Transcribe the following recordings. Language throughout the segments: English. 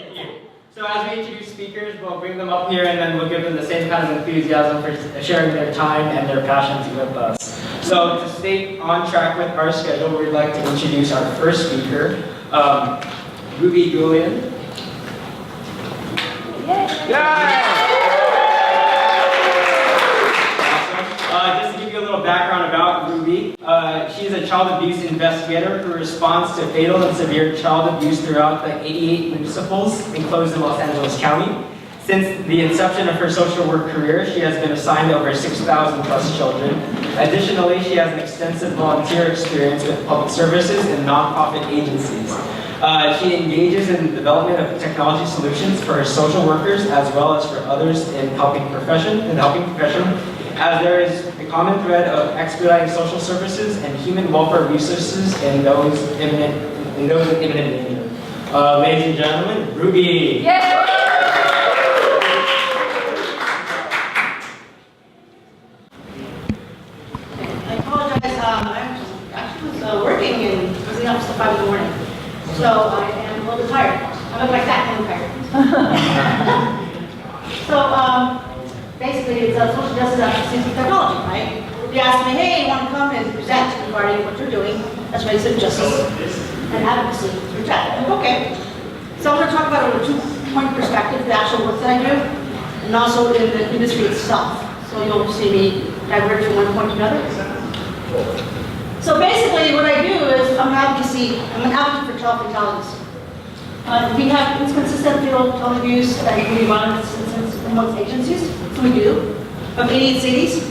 Thank you. So as we introduce speakers, we'll bring them up here and then we'll give them the same kind of enthusiasm for sharing their time and their passions with us. So to stay on track with our schedule, we'd like to introduce our first speaker, Guillen. Just to give you a little background about Ruby, she's a child abuse investigator who responds to fatal and severe child abuse throughout the 88 municipals enclosed in Los Angeles County. Since the inception of her social work career, she has been assigned over 6,000 plus children. Additionally, she has an extensive volunteer experience with public services and nonprofit agencies. She engages in the development of technology solutions for her social workers as well as for others in the helping profession, as there is a common thread of expediting social services and human welfare resources in those in imminent danger. Ladies and gentlemen, Ruby. Yay! I apologize. I actually was working and was in the office at 5 in the morning, so I am a little bit tired. I look like that kind of tired. So. Basically, it's social justice advocacy through technology, right? They asked me, hey, you want to come and present regarding what you're doing? That's why I said justice and advocacy through tech. Okay. So I'm going to talk about it from a two-point perspective, the actual work that I do, and also in the industry itself. So you'll see me diverge from one point to another. So basically, what I do is I'm an advocate for child fatalities. We have inconsistent fatal child abuse and community violence incidents amongst agencies. We do, of 88 cities,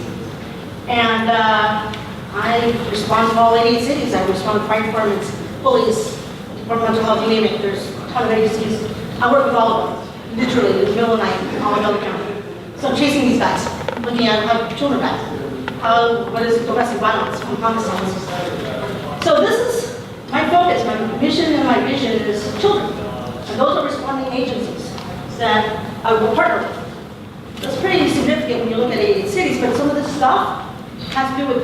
and I respond to all 88 cities. I respond to fire departments, police, Department of Mental Health, you name it. There's a ton of agencies. I work with all of them, literally, in the middle of the night, all in Delaware County. So I'm chasing these guys, looking at how children die, what is domestic violence, homicides. So this is my focus, my mission and my vision is children, and those are responding agencies that I will partner with. That's pretty significant when you look at 88 cities, but some of this stuff has to do with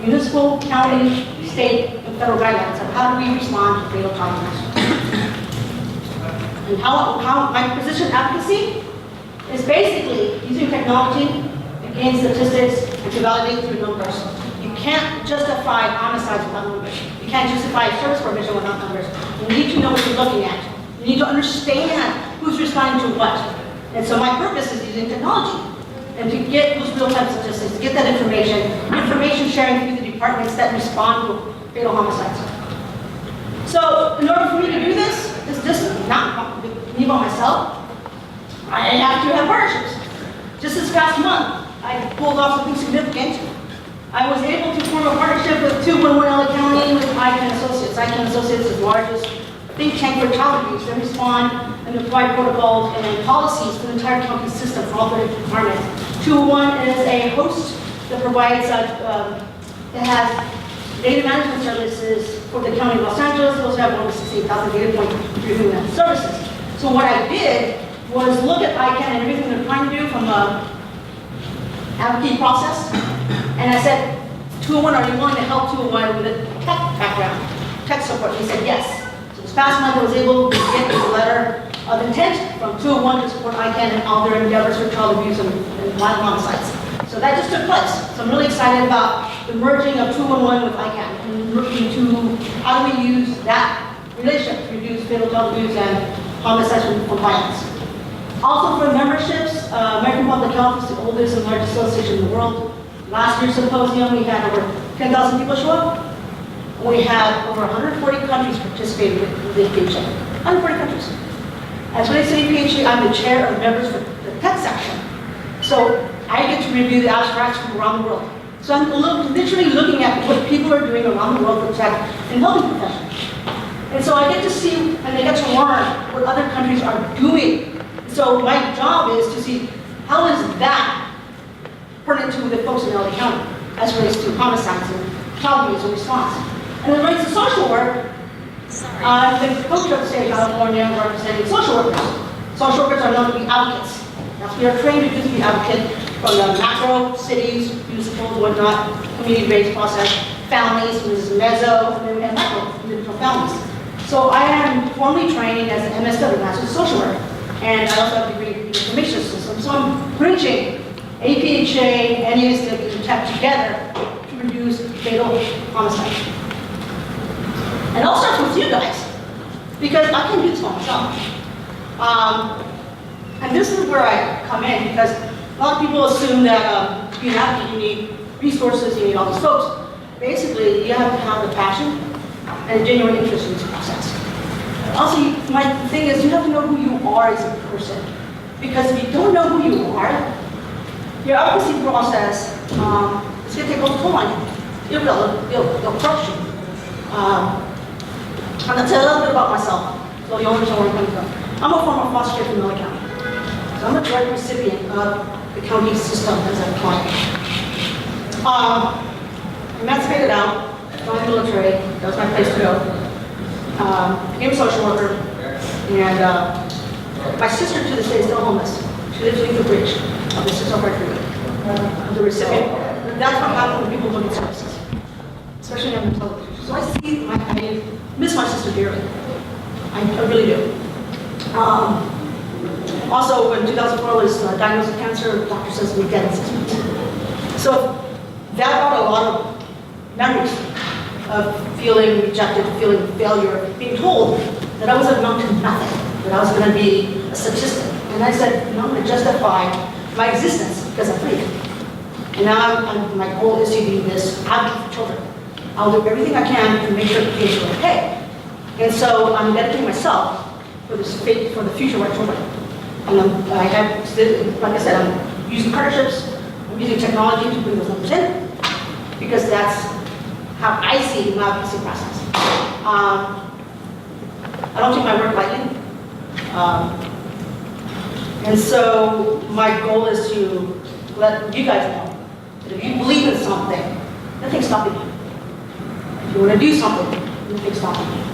municipal, county, state, and federal guidelines on how do we respond to fatal child abuse. And how my position advocacy is basically using technology to gain statistics and to validate through numbers. You can't justify homicides without numbers. You can't justify service provision without numbers. You need to know what you're looking at. You need to understand who's responding to what. And so my purpose is using technology and to get those real-time statistics, to get that information sharing through the departments that respond to fatal homicides. So in order for me to do this, it's just not me by myself. I have to have partnerships. Just this past month, I pulled off something significant. I was able to form a partnership with 211 LA County with ICANN Associates. ICANN Associates is the largest think tank for child abuse. They respond and provide protocols and policies for the entire county system for all the departments. 201 is a host that provides, it has data management services for the county of Los Angeles. We also have over 16,000 data points reviewing that services. So what I did was look at ICANN and everything they're trying to do from the advocacy process. And I said, 201, are you willing to help 201 with a tech background, tech support? He said, yes. This past month, I was able to get a letter of intent from 201 to support ICANN and all their endeavors for child abuse and violent homicides. So that just took place. So I'm really excited about the merging of 211 with ICANN and looking to how do we use that relationship to reduce fatal child abuse and homicides from violence. Also for memberships, American Public Health is the oldest and largest association in the world. Last year's symposium, we had over 10,000 people show up. We have over 140 countries participating with the PHA. 140 countries. As when I say PHA, I'm the chair of members for the tech section. So I get to review the abstracts from around the world. So I'm literally looking at what people are doing around the world for tech and helping professionals. And so I get to see and I get to learn what other countries are doing. So my job is to see how is that pertinent to the folks in LA County as relates to homicides and child abuse and response. And as relates to social work, I'm the coach of the state of California representing social workers. Social workers are known to be advocates. Now, we are trained to be advocates from the macro cities, municipals, whatnot, community-based process, families, which is meso, and macro, individual families. So I am formally training as an MSW, Master of Social Work, and I also have a degree in information systems. So I'm bridging APHA and USW and TAP together to reduce fatal homicide. And I'll start with you guys, because I can do this by myself. And this is where I come in, because a lot of people assume that to be an athlete, you need resources, you need all these folks. Basically, you have to have the passion and a genuine interest in this process. Also, my thing is, you have to know who you are as a person. Because if you don't know who you are, your advocacy process is going to take a toll on you. It'll crush you. I'm going to tell a little bit about myself, so you understand where I'm coming from. I'm a former foster care from Miller County. So I'm a direct recipient of the county system as a client. Emancipated out, joined the military, that was my place to go. Became a social worker, and my sister to this day is still homeless. She lives beneath the bridge of the 605 freeway, the recipient. That's what happens when people look at services, especially on the television. So I miss my sister dearly. I really do. Also, when 2004 was diagnosed with cancer, the doctor says we'd dead in 6 months. So that brought a lot of memories of feeling rejected, feeling failure, being told that I was amount to nothing, that I was going to be a statistic. And I said, no, I'm going to justify my existence because I'm free. And now my goal is to be this advocate for children. I'll do everything I can to make sure the kids are okay. And so I'm dedicating myself for the future of our children. And I have, like I said, I'm using partnerships, I'm using technology to bring those numbers in, because that's how I see my advocacy process. I don't take my work lightly. And so my goal is to let you guys know that if you believe in something, nothing's stopping you. If you want to do something, nothing's stopping you.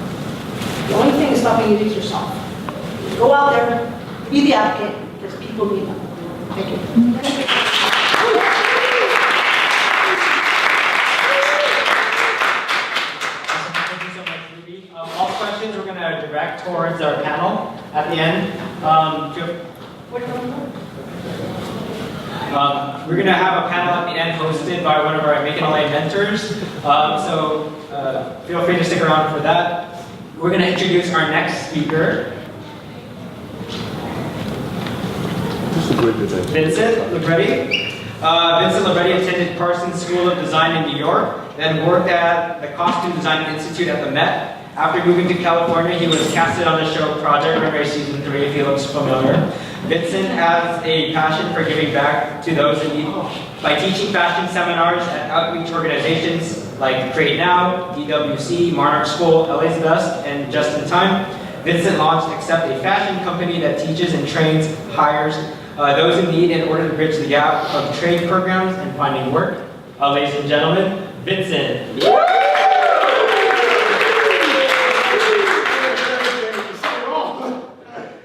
The only thing that's stopping you is yourself. Go out there, be the advocate, because people need them. Thank you. Thank you so much, Ruby. All questions we're going to direct towards our panel at the end. We're going to have a panel at the end hosted by one of our Make-It-LA mentors. So feel free to stick around for that. We're going to introduce our next speaker. Vincent Libretti. Vincent Libretti attended Parsons School of Design in New York, then worked at the Costume Design Institute at the Met. After moving to California, he was casted on the show Project Runway Season 3, if he looks familiar. Vincent has a passion for giving back to those in need by teaching fashion seminars at outreach organizations like Create Now, DWC, Monarch School, LA's Best, and Just in Time. Vincent launched Accept, a fashion company that teaches and trains, hires those in need in order to bridge the gap of trade programs and finding work. Ladies and gentlemen, Vincent.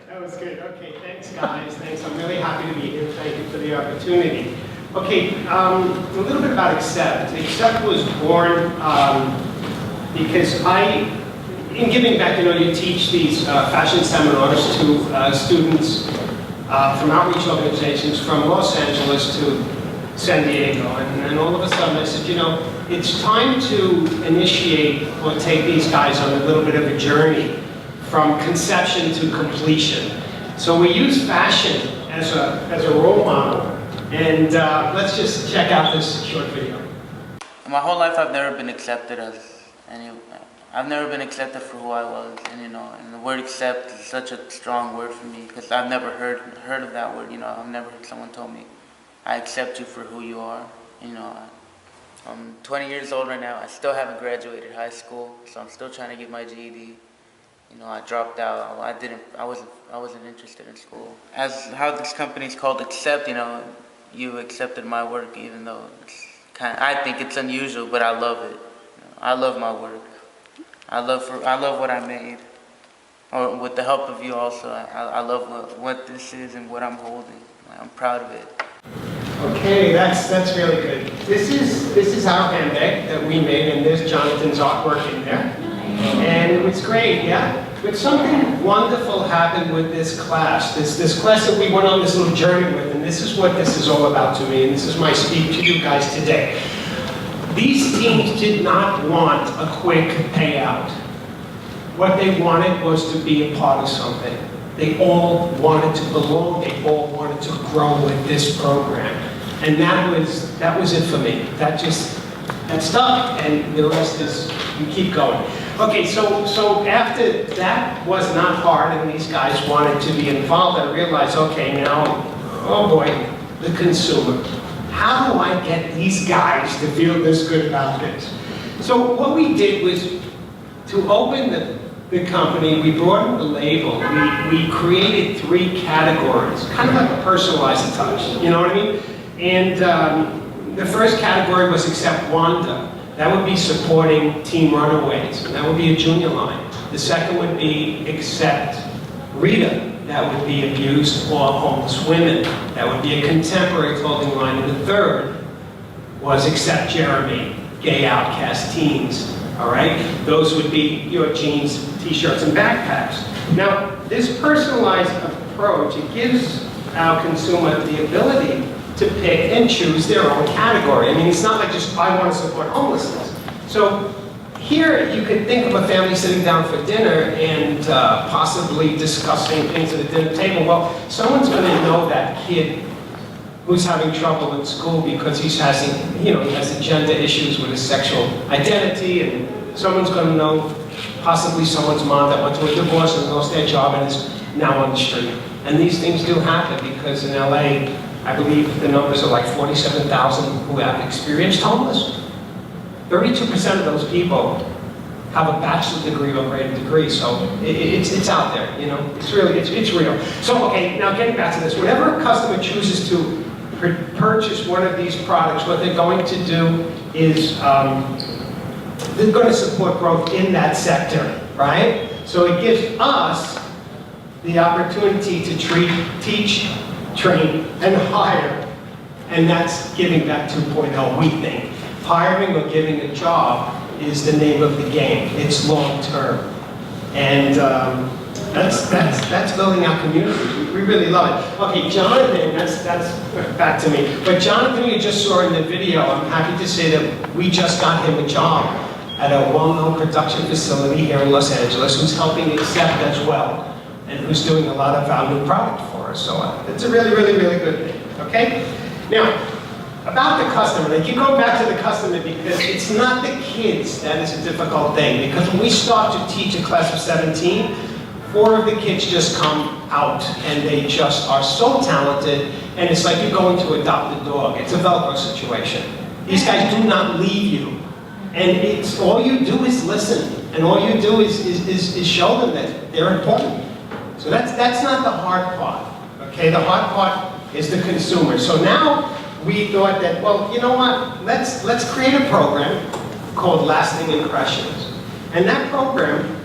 That was good. Okay, thanks guys. Thanks. I'm really happy to be here. Thank you for the opportunity. Okay, a little bit about Accept. Accept was born because in giving back, you teach these fashion seminars to students from outreach organizations from Los Angeles to San Diego. And all of a sudden I said, it's time to initiate or take these guys on a little bit of a journey from conception to completion. So we use fashion as a role model. And let's just check out this short video. My whole life I've never been accepted as I've never been accepted for who I was, and the word accept is such a strong word for me because I've never heard of that word. I've never heard someone told me, I accept you for who you are. I'm 20 years old right now. I still haven't graduated high school, so I'm still trying to get my GED. I dropped out. I wasn't interested in school. As how this company's called Accept, you accepted my work, even though it's I think it's unusual, but I love it. I love my work. I love what I made. Or with the help of you also, I love what this is and what I'm holding. I'm proud of it. Okay, that's really good. This is our handbag that we made, and there's Jonathan's artwork in there. And it's great, yeah? But something wonderful happened with this class. This class that we went on this little journey with, and this is what this is all about to me, and this is my speech to you guys today. These teams did not want a quick payout. What they wanted was to be a part of something. They all wanted to belong. They all wanted to grow with this program. And that was it for me. That stuck, and the rest is, you keep going. Okay, so after that was not hard and these guys wanted to be involved, I realized, okay, now, oh boy, the consumer. How do I get these guys to feel this good about this? So what we did was to open the company, we brought in the label, we created 3 categories, kind of like a personalized touch, you know what I mean? And the first category was Accept Wanda. That would be supporting teen runaways, and that would be a junior line. The second would be Accept Rita. That would be abused or homeless women. That would be a contemporary clothing line. And the third was Accept Jeremy, gay outcast teens. All right? Those would be your jeans, t-shirts, and backpacks. Now, this personalized approach, it gives our consumer the ability to pick and choose their own category. I mean, it's not like just, I want to support homelessness. So here, you could think of a family sitting down for dinner and possibly discussing things at the dinner table. Well, someone's going to know that kid who's having trouble in school because he has agenda issues with his sexual identity, and someone's going to know possibly someone's mom that went through a divorce and lost their job and is now on the street. And these things do happen because in LA, I believe the numbers are like 47,000 who have experienced homeless. 32% of those people have a bachelor's degree or greater degree, so it's out there, you know, it's real. So, okay, now getting back to this, whenever a customer chooses to purchase one of these products, what they're going to do is they're going to support growth in that sector, right? So it gives us the opportunity to teach, train, and hire, and that's giving back 2.0, we think. Hiring or giving a job is the name of the game. It's long term. And that's building our communities. We really love it. Okay, Jonathan, that's back to me. But Jonathan, you just saw in the video, I'm happy to say that we just got him a job at a well-known production facility here in Los Angeles who's helping Accept as well, and who's doing a lot of our new product for us. So it's a really, really, really good thing, okay? Now, about the customer, they keep going back to the customer because it's not the kids that is a difficult thing. Because when we start to teach a class of 17, 4 of the kids just come out and they just are so talented, and it's like you're going to adopt a dog. It's a Velcro situation. These guys do not leave you. And it's all you do is listen, and all you do is show them that they're important. So that's not the hard part, okay? The hard part is the consumer. So now we thought that, well, you know what? Let's create a program called Lasting Impressions. And that program,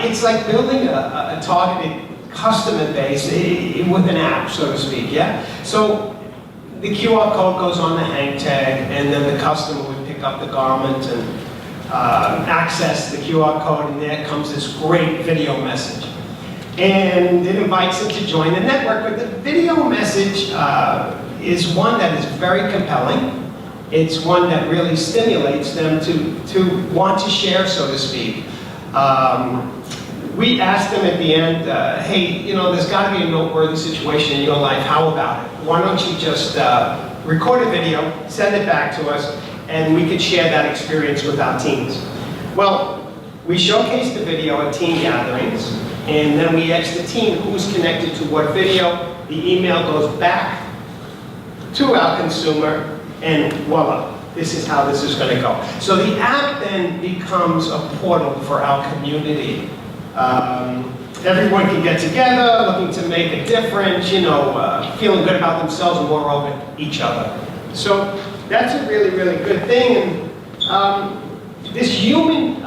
it's like building a targeted customer base with an app, so to speak, yeah? So the QR code goes on the hang tag, and then the customer would pick up the garment and access the QR code, and there comes this great video message. And it invites them to join the network, but the video message is one that is very compelling. It's one that really stimulates them to want to share, so to speak. We asked them at the end, hey, you know, there's got to be a noteworthy situation in your life. How about it? Why don't you just record a video, send it back to us, and we could share that experience with our teens. Well, we showcased the video at teen gatherings, and then we asked the teen who's connected to what video. The email goes back to our consumer, and voila, this is how this is going to go. So the app then becomes a portal for our community. Everyone can get together, looking to make a difference, you know, feeling good about themselves and moreover, each other. So that's a really, really good thing. And this human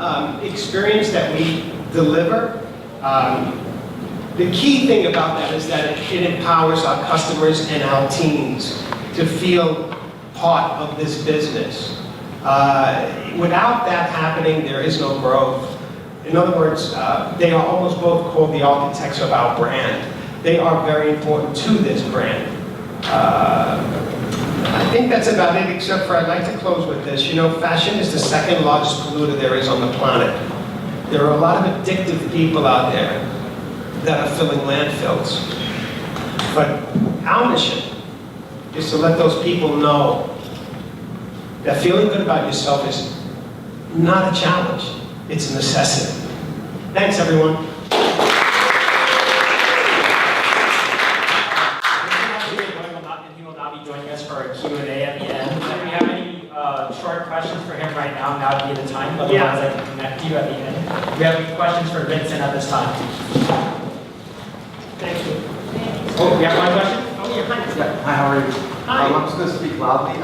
experience that we deliver, the key thing about that is that it empowers our customers and our teams to feel part of this business. Without that happening, there is no growth. In other words, they are almost both called the architects of our brand. They are very important to this brand. I think that's about it, except for I'd like to close with this. You know, fashion is the second largest polluter there is on the planet. There are a lot of addictive people out there that are filling landfills. But our mission is to let those people know that feeling good about yourself is not a challenge, it's a necessity. Thanks, everyone. He will not be joining us for a Q&A at the end. If we have any short questions for him right now, now would be the time. Otherwise, I can connect you at the end. We have any questions for Vincent at this time. Thank you. Oh, we have one question? Oh, yeah, hi. Yeah, hi, how are you? Hi. I'm just going to speak loudly.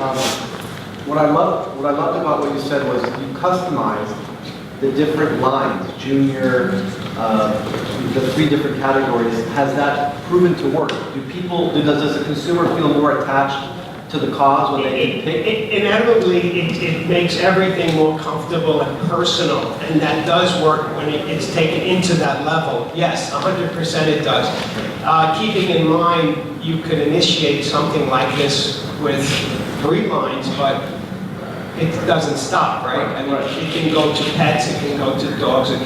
What I loved about what you said was you customized the different lines, junior, the 3 different categories. Has that proven to work? Does the consumer feel more attached to the cause when they pick? Inevitably, it makes everything more comfortable and personal, and that does work when it's taken into that level. Yes, 100% it does. Keeping in mind, you could initiate something like this with 3 lines, but it doesn't stop, right? I mean, it can go to pets, it can go to dogs, I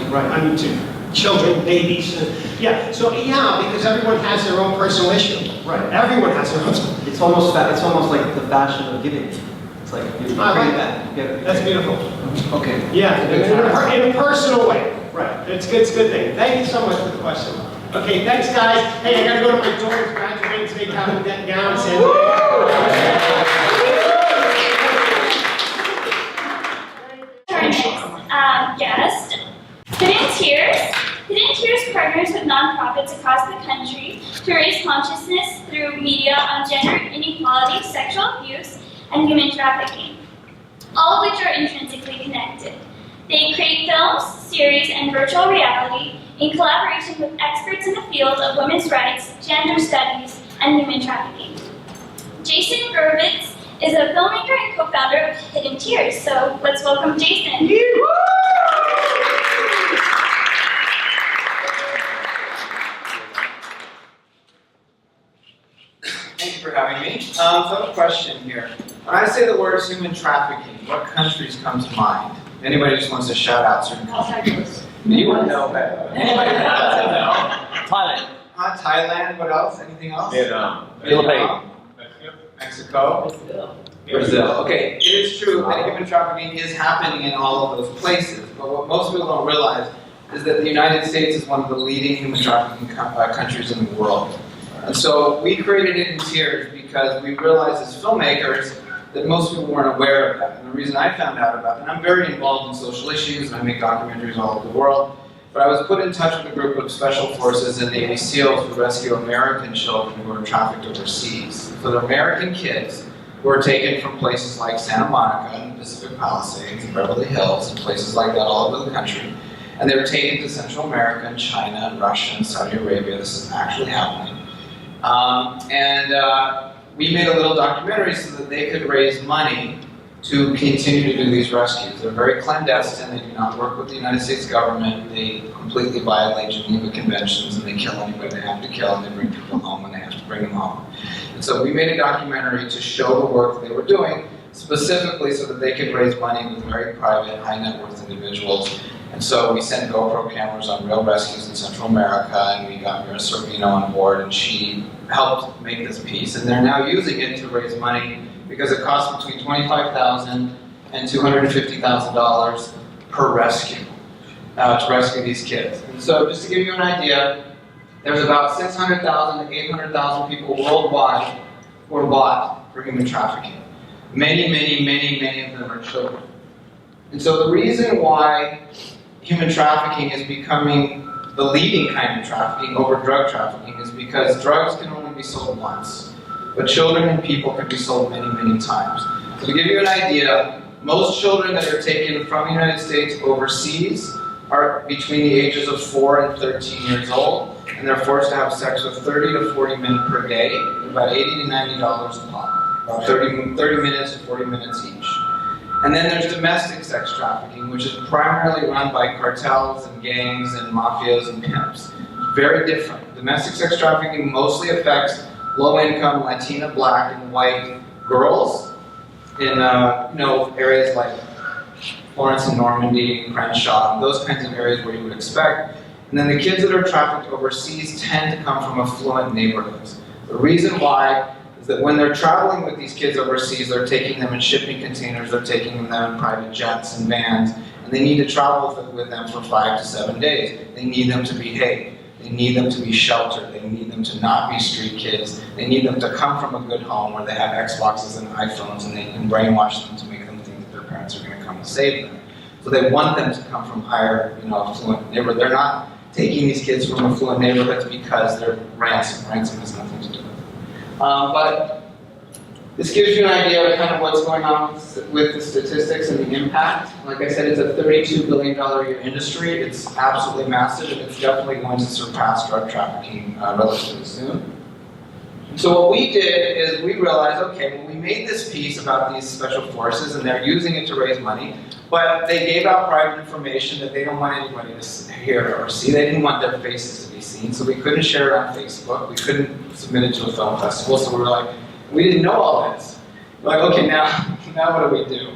mean, to children, babies. Yeah, so yeah, because everyone has their own personal issue. Right. Everyone has their own. It's almost like the fashion of giving. It's like I like that. That's beautiful. Okay. Yeah, in a personal way. Right. It's a good thing. Thank you so much for the question. Okay, thanks, guys. Hey, I gotta go to my daughter's graduating today, having that gown sent. Guest, Hidden Tears partners with nonprofits across the country to raise consciousness through media on gender inequality, sexual abuse, and human trafficking, all of which are intrinsically connected. They create films, series, and virtual reality in collaboration with experts in the field of women's rights, gender studies, and human trafficking. Jason Gurvitz is a filmmaker and co-founder of Hidden Tears, so let's welcome Jason. Thank you for having me. So I have a question here. When I say the words human trafficking, what countries come to mind? Anybody just wants to shout out certain countries? You would know better. Anybody doesn't know? Thailand. Thailand, what else? Anything else? Vietnam. Vietnam. Mexico. Brazil. Okay, it is true that human trafficking is happening in all of those places, but what most people don't realize is that the United States is one of the leading human trafficking countries in the world. And so we created Hidden Tears because we realized as filmmakers that most people weren't aware of that. And the reason I found out about it, and I'm very involved in social issues, and I make documentaries all over the world, but I was put in touch with a group of special forces and Navy SEALs who rescue American children who are trafficked overseas. So they're American kids who are taken from places like Santa Monica and Pacific Palisades and Beverly Hills and places like that all over the country. And they're taken to Central America and China and Russia and Saudi Arabia. This is actually happening. We made a little documentary so that they could raise money to continue to do these rescues. They're very clandestine, they do not work with the United States government, they completely violate Geneva Conventions, and they kill anybody they have to kill, and they bring people home when they have to bring them home. And so we made a documentary to show the work they were doing, specifically so that they could raise money with very private, high net worth individuals. And so we sent GoPro cameras on real rescues in Central America, and we got Mira Sorvino on board, and she helped make this piece. And they're now using it to raise money because it costs between $25,000 and $250,000 per rescue to rescue these kids. And so just to give you an idea, there's about 600,000 to 800,000 people worldwide who are bought for human trafficking. Many of them are children. And so the reason why human trafficking is becoming the leading kind of trafficking over drug trafficking is because drugs can only be sold once, but children and people can be sold many times. So to give you an idea, most children that are taken from the United States overseas are between the ages of 4 and 13 years old, and they're forced to have sex with 30 to 40 men per day, about $80 to $90 a pop, about 30 minutes to 40 minutes each. And then there's domestic sex trafficking, which is primarily run by cartels and gangs and mafias and pimps. Very different. Domestic sex trafficking mostly affects low-income Latina, Black, and white girls in areas like Florence and Normandy, Crenshaw, those kinds of areas where you would expect. And then the kids that are trafficked overseas tend to come from affluent neighborhoods. The reason why is that when they're traveling with these kids overseas, they're taking them in shipping containers, they're taking them in private jets and vans, and they need to travel with them for 5 to 7 days. They need them to behave. They need them to be sheltered. They need them to not be street kids. They need them to come from a good home where they have Xboxes and iPhones, and they can brainwash them to make them think that their parents are going to come and save them. So they want them to come from higher, affluent neighborhoods. They're not taking these kids from affluent neighborhoods because they're ransom. Ransom has nothing to do with it. But this gives you an idea of kind of what's going on with the statistics and the impact. Like I said, it's a $32 billion a year industry. It's absolutely massive, and it's definitely going to surpass drug trafficking relatively soon. So what we did is we realized, okay, well, we made this piece about these special forces, and they're using it to raise money, but they gave out private information that they don't want anybody to hear or see. They didn't want their faces to be seen, so we couldn't share it on Facebook. We couldn't submit it to a film festival, so we were like, we didn't know all this. We're like, okay, now what do we do?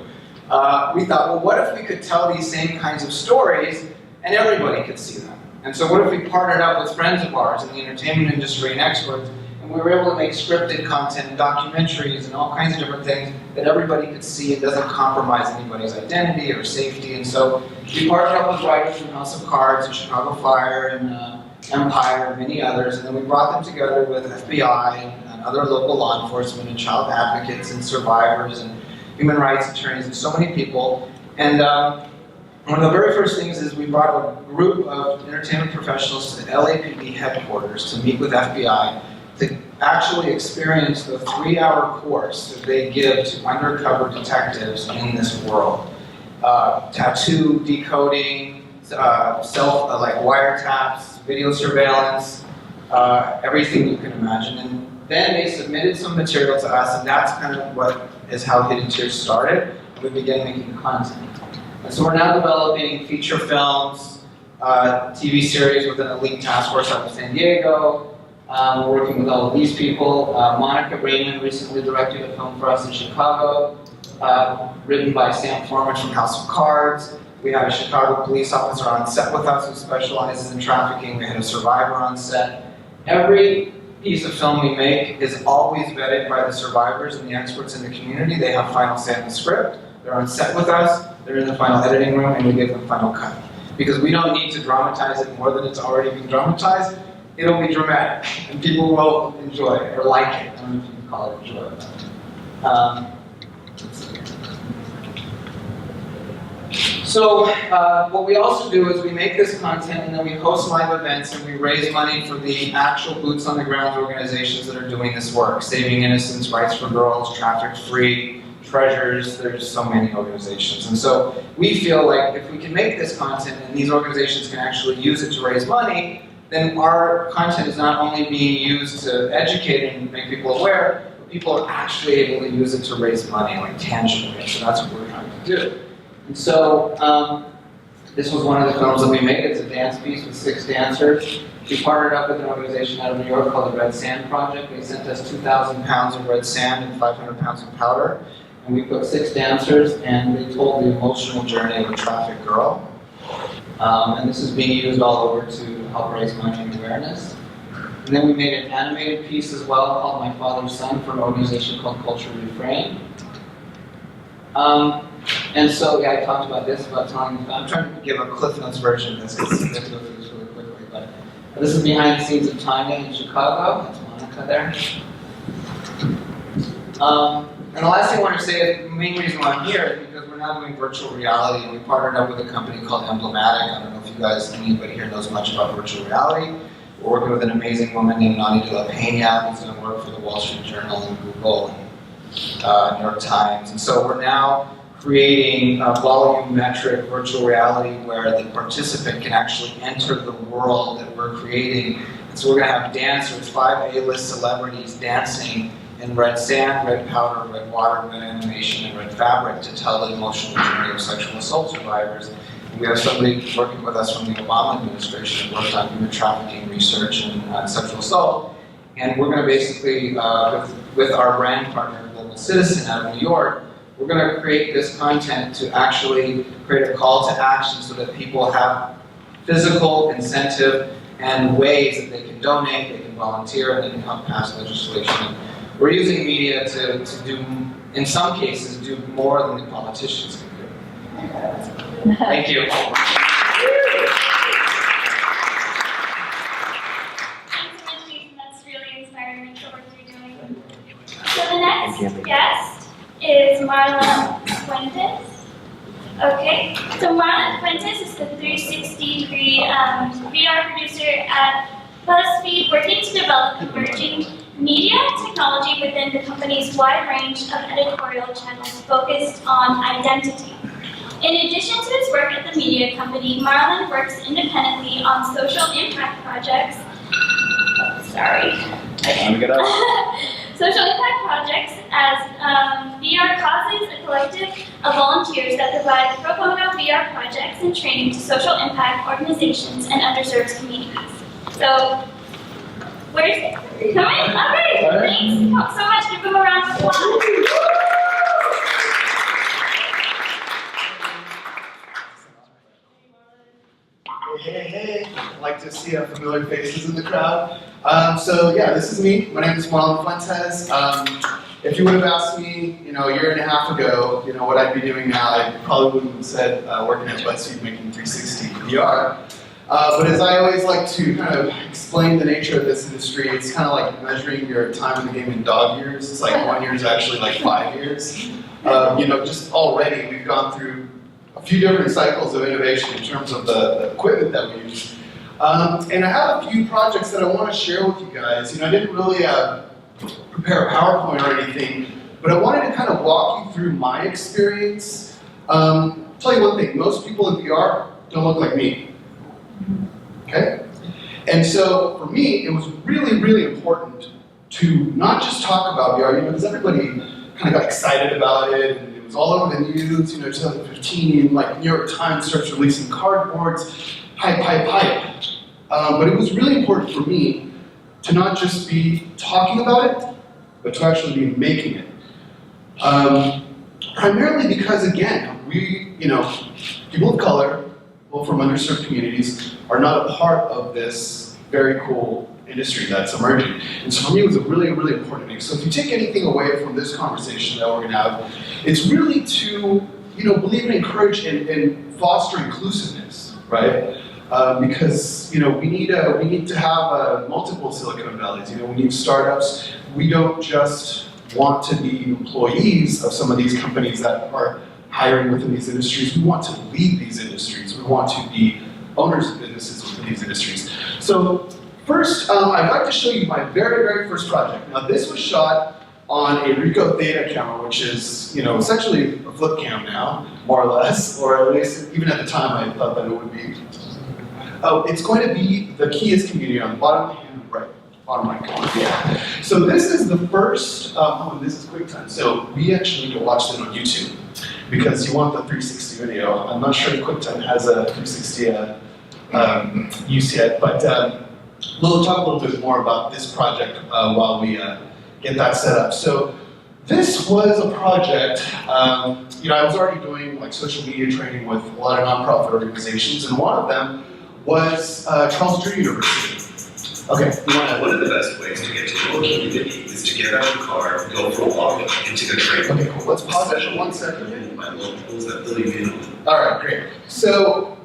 We thought, well, what if we could tell these same kinds of stories and everybody could see them? And so what if we partnered up with friends of ours in the entertainment industry and experts, and we were able to make scripted content and documentaries and all kinds of different things that everybody could see. It doesn't compromise anybody's identity or safety. And so we partnered up with writers from House of Cards and Chicago Fire and Empire and many others, and then we brought them together with FBI and other local law enforcement and child advocates and survivors and human rights attorneys and so many people. And one of the very first things is we brought a group of entertainment professionals to the LAPD headquarters to meet with FBI to actually experience the 3-hour course that they give to undercover detectives in this world. Tattoo decoding, like wiretaps, video surveillance, everything you can imagine. And then they submitted some material to us, and that's kind of how Hidden Tears started. And we began making content. And so we're now developing feature films, TV series with an elite task force out of San Diego. We're working with all of these people. Monica Raymond recently directed a film for us in Chicago, written by Sam Foreman from House of Cards. We have a Chicago police officer on set with us who specializes in trafficking. We had a survivor on set. Every piece of film we make is always vetted by the survivors and the experts in the community. They have final say in the script. They're on set with us. They're in the final editing room, and we give them final cut. Because we don't need to dramatize it more than it's already been dramatized. It'll be dramatic, and people will enjoy it, or like it. I don't know if you can call it enjoy it. So what we also do is we make this content, and then we host live events, and we raise money for the actual boots on the ground organizations that are doing this work. Saving Innocence, Rights for Girls, Traffic Free, Treasures, there's so many organizations. And so we feel like if we can make this content and these organizations can actually use it to raise money, then our content is not only being used to educate and make people aware, but people are actually able to use it to raise money, like tangibly. So that's what we're trying to do. And so this was one of the films that we made. It's a dance piece with 6 dancers. We partnered up with an organization out of New York called the Red Sand Project. They sent us 2,000 pounds of red sand and 500 pounds of powder. And we put 6 dancers, and they told the emotional journey of a trafficked girl. And this is being used all over to help raise money and awareness. And then we made an animated piece as well called My Father's Son for an organization called Culture Refrain. And so, yeah, I talked about this, about telling, I'm trying to give a Cliff Notes version of this, because I'm going to go through this really quickly. But this is behind the scenes of Tanya in Chicago. That's Monica there. And the last thing I want to say is the main reason why I'm here is because we're now doing virtual reality, and we partnered up with a company called Emblematic. I don't know if you guys, anybody here knows much about virtual reality. We're working with an amazing woman named Nani de la Peña, who's going to work for the Wall Street Journal and Google and New York Times. And so we're now creating a volumetric virtual reality where the participant can actually enter the world that we're creating. And so we're going to have dancers, 5 A-list celebrities dancing in red sand, red powder, red water, red animation, and red fabric to tell the emotional journey of sexual assault survivors. And we have somebody working with us from the Obama administration that worked on human trafficking research and sexual assault. And we're going to basically, with our brand partner, Global Citizen out of New York, we're going to create this content to actually create a call to action so that people have physical incentive and ways that they can donate, they can volunteer, and they can help pass legislation. We're using media to do, in some cases, do more than the politicians can do. Thank you. Thanks so much, Jason. That's really inspiring, the work you're doing. So the next guest is Marlon Fuentes. Okay, so Marlon Fuentes is the 360-degree VR producer at BuzzFeed, working to develop emerging media technology within the company's wide range of editorial channels focused on identity. In addition to his work at the media company, Marlon works independently on social impact projects. Social impact projects as VR Causes, a collective of volunteers that provide pro bono VR projects and training to social impact organizations and underserved communities. So, where's it? Come in. All right. Thanks so much. Give them a round of applause. Hey, I like to see familiar faces in the crowd. So yeah, this is me. My name is Marlon Fuentes. If you would have asked me, a year and a half ago, what I'd be doing now, I probably wouldn't have said working at BuzzFeed making 360 VR. But as I always like to kind of explain the nature of this industry, it's kind of like measuring your time in the game in dog years. It's like 1 year is actually like 5 years. Just already we've gone through a few different cycles of innovation in terms of the equipment that we use. And I have a few projects that I want to share with you guys. I didn't really prepare a PowerPoint or anything, but I wanted to kind of walk you through my experience. Tell you one thing, most people in VR don't look like me. Okay? And so for me, it was really, really important to not just talk about VR, because everybody kind of got excited about it, and it was all over the news, 2015, like New York Times starts releasing cardboards, hype. But it was really important for me to not just be talking about it, but to actually be making it. Primarily because, again, we, people of color, people from underserved communities, are not a part of this very cool industry that's emerging. And so for me, it was a really, really important thing. So if you take anything away from this conversation that we're going to have, it's really to, believe and encourage and foster inclusiveness, right? Because we need to have multiple Silicon Valleys. We need startups. We don't just want to be employees of some of these companies that are hiring within these industries. We want to lead these industries. We want to be owners of businesses within these industries. So first, I'd like to show you my very, very first project. Now this was shot on a Ricoh Theta camera, which is, essentially a flip cam now, more or less, or at least even at the time I thought that it would be. It's going to be the Kias community on the bottom hand right, bottom right corner. Yeah. So this is the first, and this is QuickTime. So we actually need to watch that on YouTube because you want the 360 video. I'm not sure if QuickTime has a 360 use yet, but we'll talk a little bit more about this project while we get that set up. So this was a project, I was already doing like social media training with a lot of nonprofit organizations, and one of them was Charles Drew University. Okay, one of the best ways to get to know a community is to get out of the car, go for a walk, and take a train. Okay, cool. Let's pause that for 1 second. My locals that really mean. All right, great. So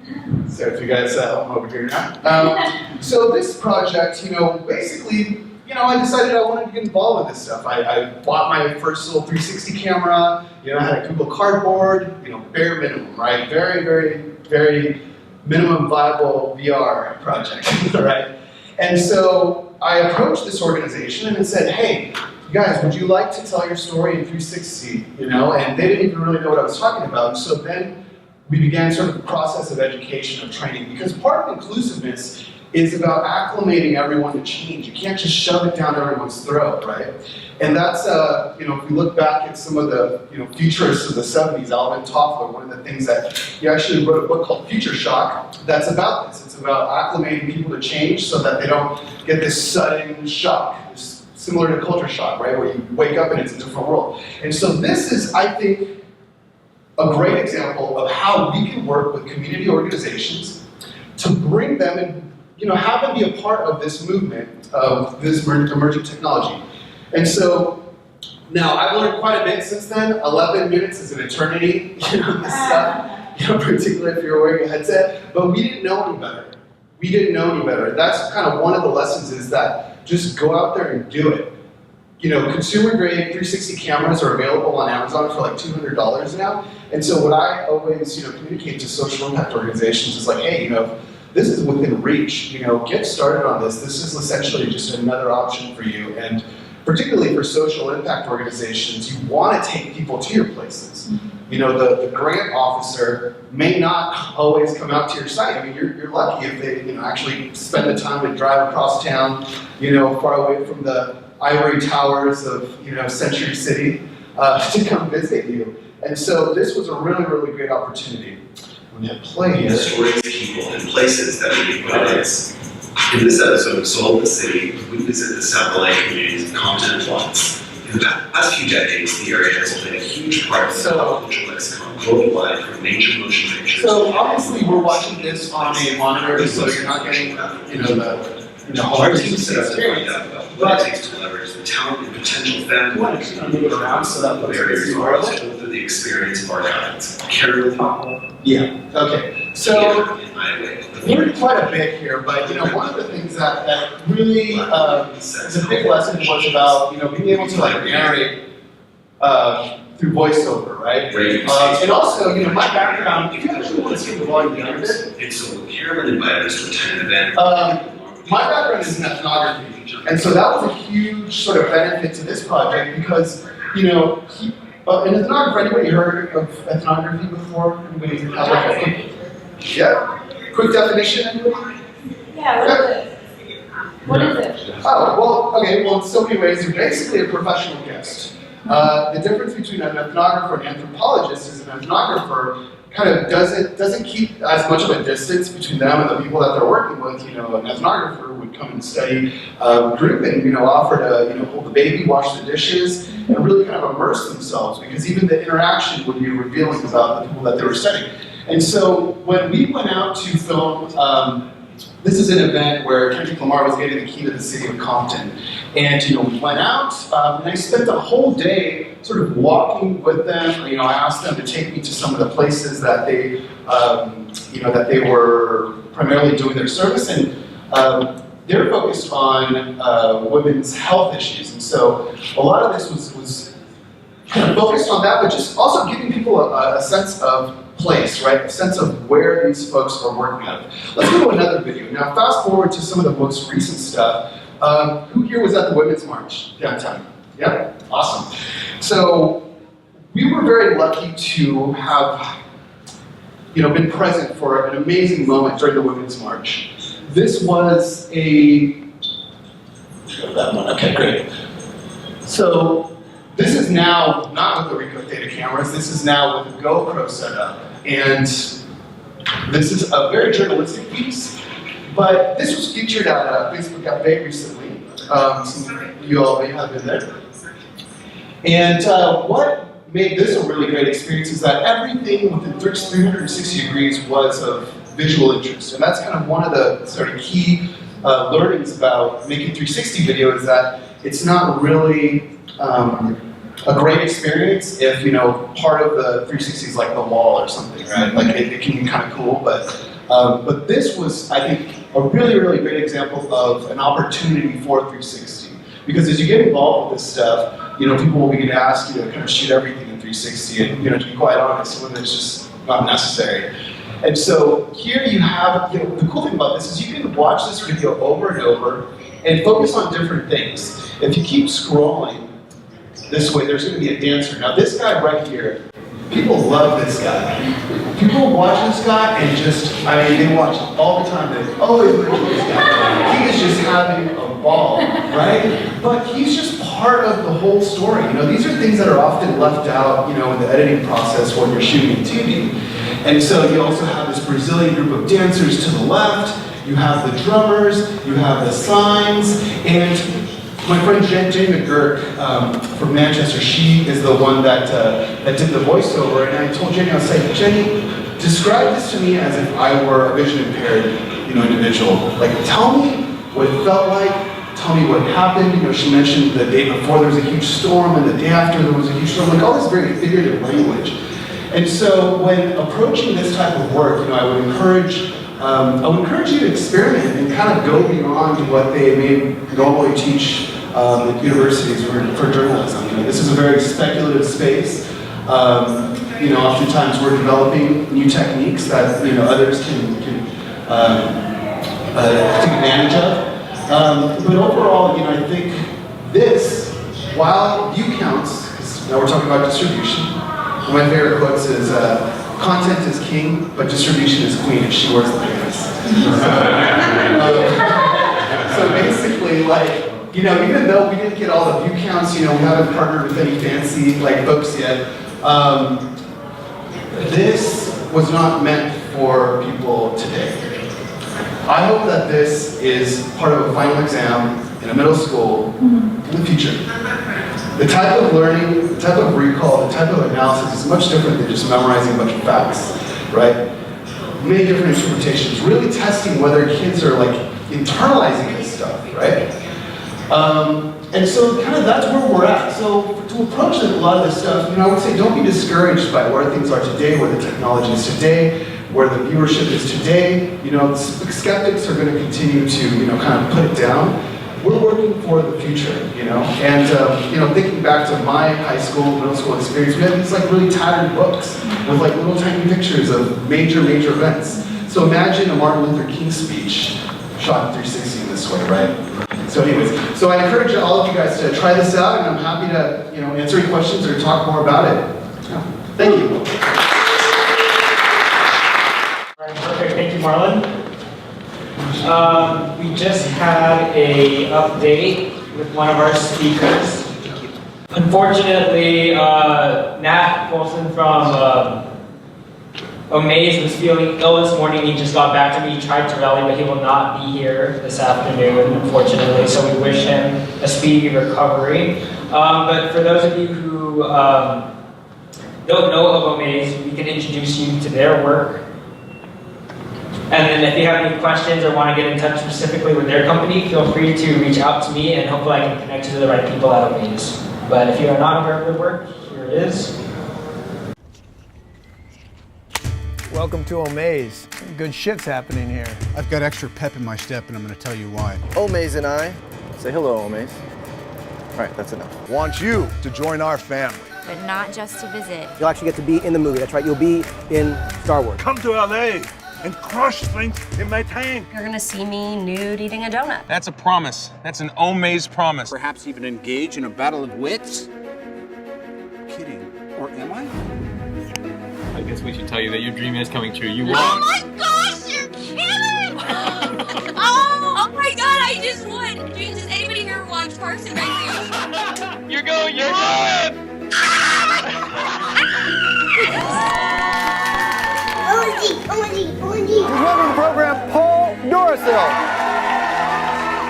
if you guys I'm over here now. So this project, basically, I decided I wanted to get involved with this stuff. I bought my first little 360 camera. I had a Google Cardboard. Bare minimum, right? Very, very, very minimum viable VR project, right? And so I approached this organization and said, hey, you guys, would you like to tell your story in 360? And they didn't even really know what I was talking about. And so then we began sort of the process of education, of training, because part of inclusiveness is about acclimating everyone to change. You can't just shove it down everyone's throat, right? And that's, if we look back at some of the, futurists of the 70s, Alvin Toffler, one of the things that he actually wrote a book called Future Shock that's about this. It's about acclimating people to change so that they don't get this sudden shock, similar to culture shock, right? Where you wake up and it's a different world. And so this is, I think, a great example of how we can work with community organizations to bring them and have them be a part of this movement of this emerging technology. And so now I've learned quite a bit since then. 11 minutes is an eternity, this stuff, particularly if you're wearing a headset. But we didn't know any better. We didn't know any better. That's kind of one of the lessons, is that just go out there and do it. Consumer grade 360 cameras are available on Amazon for like $200 now. And so what I always, communicate to social impact organizations is like, hey, this is within reach. Get started on this. This is essentially just another option for you. And particularly for social impact organizations, you want to take people to your places. The grant officer may not always come out to your site. I mean, you're lucky if they, actually spend the time to drive across town, far away from the ivory towers of, Century City to come visit you. And so this was a really, really great opportunity. I'm going to play here. Stories, people, and places that we can put in. In this episode of Soul of the City, we visit the South LA communities of Compton and Florence. In the past few decades, the area has played a huge part in the pop culture lexicon worldwide, from major motion pictures. So obviously we're watching this on a monitor, so you're not getting, the whole experience. What it takes to leverage the talent and potential family around so that barriers are told through the experience of our guides. Carol, yeah. Okay. So we learned quite a bit here, but one of the things that really is a big lesson was about being able to narrate through voiceover, right? And also my background. If you actually want to see the volume down a bit. And so Carolyn invited us to attend an event. My background is in ethnography, and so that was a huge sort of benefit to this project because in ethnography, anybody heard of ethnography before? Anybody have yeah? Quick definition, anybody? Yeah, what is it? What is it? Oh, well, okay, well, in so many ways, you're basically a professional guest. The difference between an ethnographer and an anthropologist is an ethnographer kind of doesn't keep as much of a distance between them and the people that they're working with. An ethnographer would come and study a group and offer to hold the baby, wash the dishes, and really kind of immerse themselves, because even the interaction would be revealing about the people that they were studying. And so when we went out to film, this is an event where Kendrick Lamar was getting the key to the city of Compton. And we went out, and I spent the whole day sort of walking with them. I asked them to take me to some of the places that they, that they were primarily doing their service, and they're focused on women's health issues. And so a lot of this was kind of focused on that, but just also giving people a sense of place, right? A sense of where these folks are working at. Let's go to another video. Now, fast forward to some of the most recent stuff. Who here was at the Women's March downtown? Yep, awesome. So we were very lucky to have, been present for an amazing moment during the Women's March. This was that one. Okay, great. So this is now not with the Ricoh Theta cameras. This is now with a GoPro setup. And this is a very journalistic piece, but this was featured at Facebook Cafe recently. Some of you all may have been there. And what made this a really great experience is that everything within 360 degrees was of visual interest. And that's kind of one of the sort of key learnings about making 360 video, is that it's not really a great experience if, part of the 360 is like the wall or something, right? Like it can be kind of cool, but this was, I think, a really, really great example of an opportunity for 360. Because as you get involved with this stuff, people will begin to ask you to kind of shoot everything in 360, and, to be quite honest, when it's just not necessary. And so here you have, the cool thing about this is you can watch this video over and over and focus on different things. If you keep scrolling this way, there's going to be a dancer. Now this guy right here People love this guy. People watch this guy and just, I mean, they watch all the time. They always mention this guy. He is just having a ball, right? But he's just part of the whole story. You know, these are things that are often left out, you know, in the editing process when you're shooting TV. And so you also have this Brazilian group of dancers to the left. You have the drummers. You have the signs. And my friend Jenny McGurk from Manchester, she is the one that did the voiceover, and I told Jenny, I was like, Jenny, describe this to me as if I were a vision impaired, you know, individual. Like, tell me what it felt like, tell me what happened. You know, she mentioned the day before there was a huge storm, and the day after there was a huge storm, like all this very figurative language. And so when approaching this type of work, you know, I would encourage you to experiment and kind of go beyond what they may normally teach at universities for journalism. You know, this is a very speculative space. You know, oftentimes we're developing new techniques that, you know, others can take advantage of. But overall, you know, I think this, while view counts, because now we're talking about distribution. One of my favorite quotes is, content is king, but distribution is queen if she wears the pants. So basically, like, you know, even though we didn't get all the view counts, you know, we haven't partnered with any fancy, like, folks yet, this was not meant for people today. I hope that this is part of a final exam in a middle school in the future. The type of learning, the type of recall, the type of analysis is much different than just memorizing a bunch of facts, right? Many different interpretations, really testing whether kids are like internalizing this stuff, right? And so kind of that's where we're at. So to approach a lot of this stuff, you know, I would say don't be discouraged by where things are today, where the technology is today, where the viewership is today. You know, skeptics are going to continue to, you know, kind of put it down. We're working for the future, you know, and you know, thinking back to my high school, middle school experience, we had these like really tattered books with like little tiny pictures of major events. So imagine a Martin Luther King speech shot in 360 in this way, right? So anyways, so I encourage all of you guys to try this out, and I'm happy to, you know, answer any questions or talk more about it. Yeah. Thank you. All right, perfect. Thank you, Marlon. We just had a update with one of our speakers. Unfortunately, Nat Pohlson from Omaze was feeling ill this morning. He just got back to me. He tried to rally, but he will not be here this afternoon, unfortunately. So we wish him a speedy recovery. But for those of you who don't know of Omaze, we can introduce you to their work. And then if you have any questions or want to get in touch specifically with their company, feel free to reach out to me, and hopefully I can connect you to the right people at Omaze. But if you are not aware of their work, here it is. Welcome to Omaze. Good shit's happening here. I've got extra pep in my step, and I'm going to tell you why. Omaze and I, say hello, Omaze. All right, that's enough. Want you to join our family. But not just to visit. You'll actually get to be in the movie. That's right, you'll be in Star Wars. Come to LA and crush things in my tank. You're gonna see me nude eating a donut. That's a promise. That's an Omaze promise. Perhaps even engage in a battle of wits? Kidding. Or am I? I guess we should tell you that your dream is coming true. You Oh won. my gosh, you're kidding! oh my god, I just won! Does anybody here watch Parks and Recreation? You're going, you're going! He's welcome to the program, Paul Dorasil.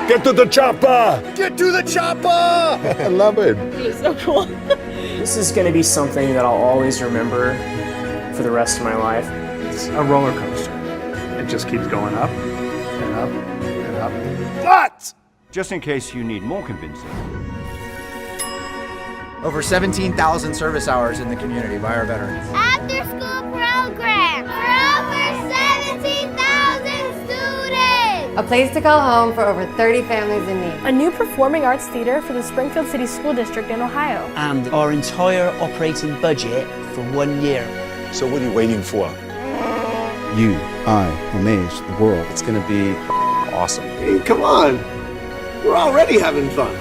Get to the chopper! Get to the chopper! I love it. You're so cool. This is going to be something that I'll always remember for the rest of my life. It's a roller coaster. It just keeps going up and up and up. But just in case you need more convincing. Over 17,000 service hours in the community by our veterans. After school program for over 17,000 students. A place to call home for over 30 families in need. A new performing arts theater for the Springfield City School District in Ohio. And our entire operating budget for 1 year. So what are you waiting for? You, I, Omaze, the world. It's gonna be awesome. Hey, come on. We're already having fun.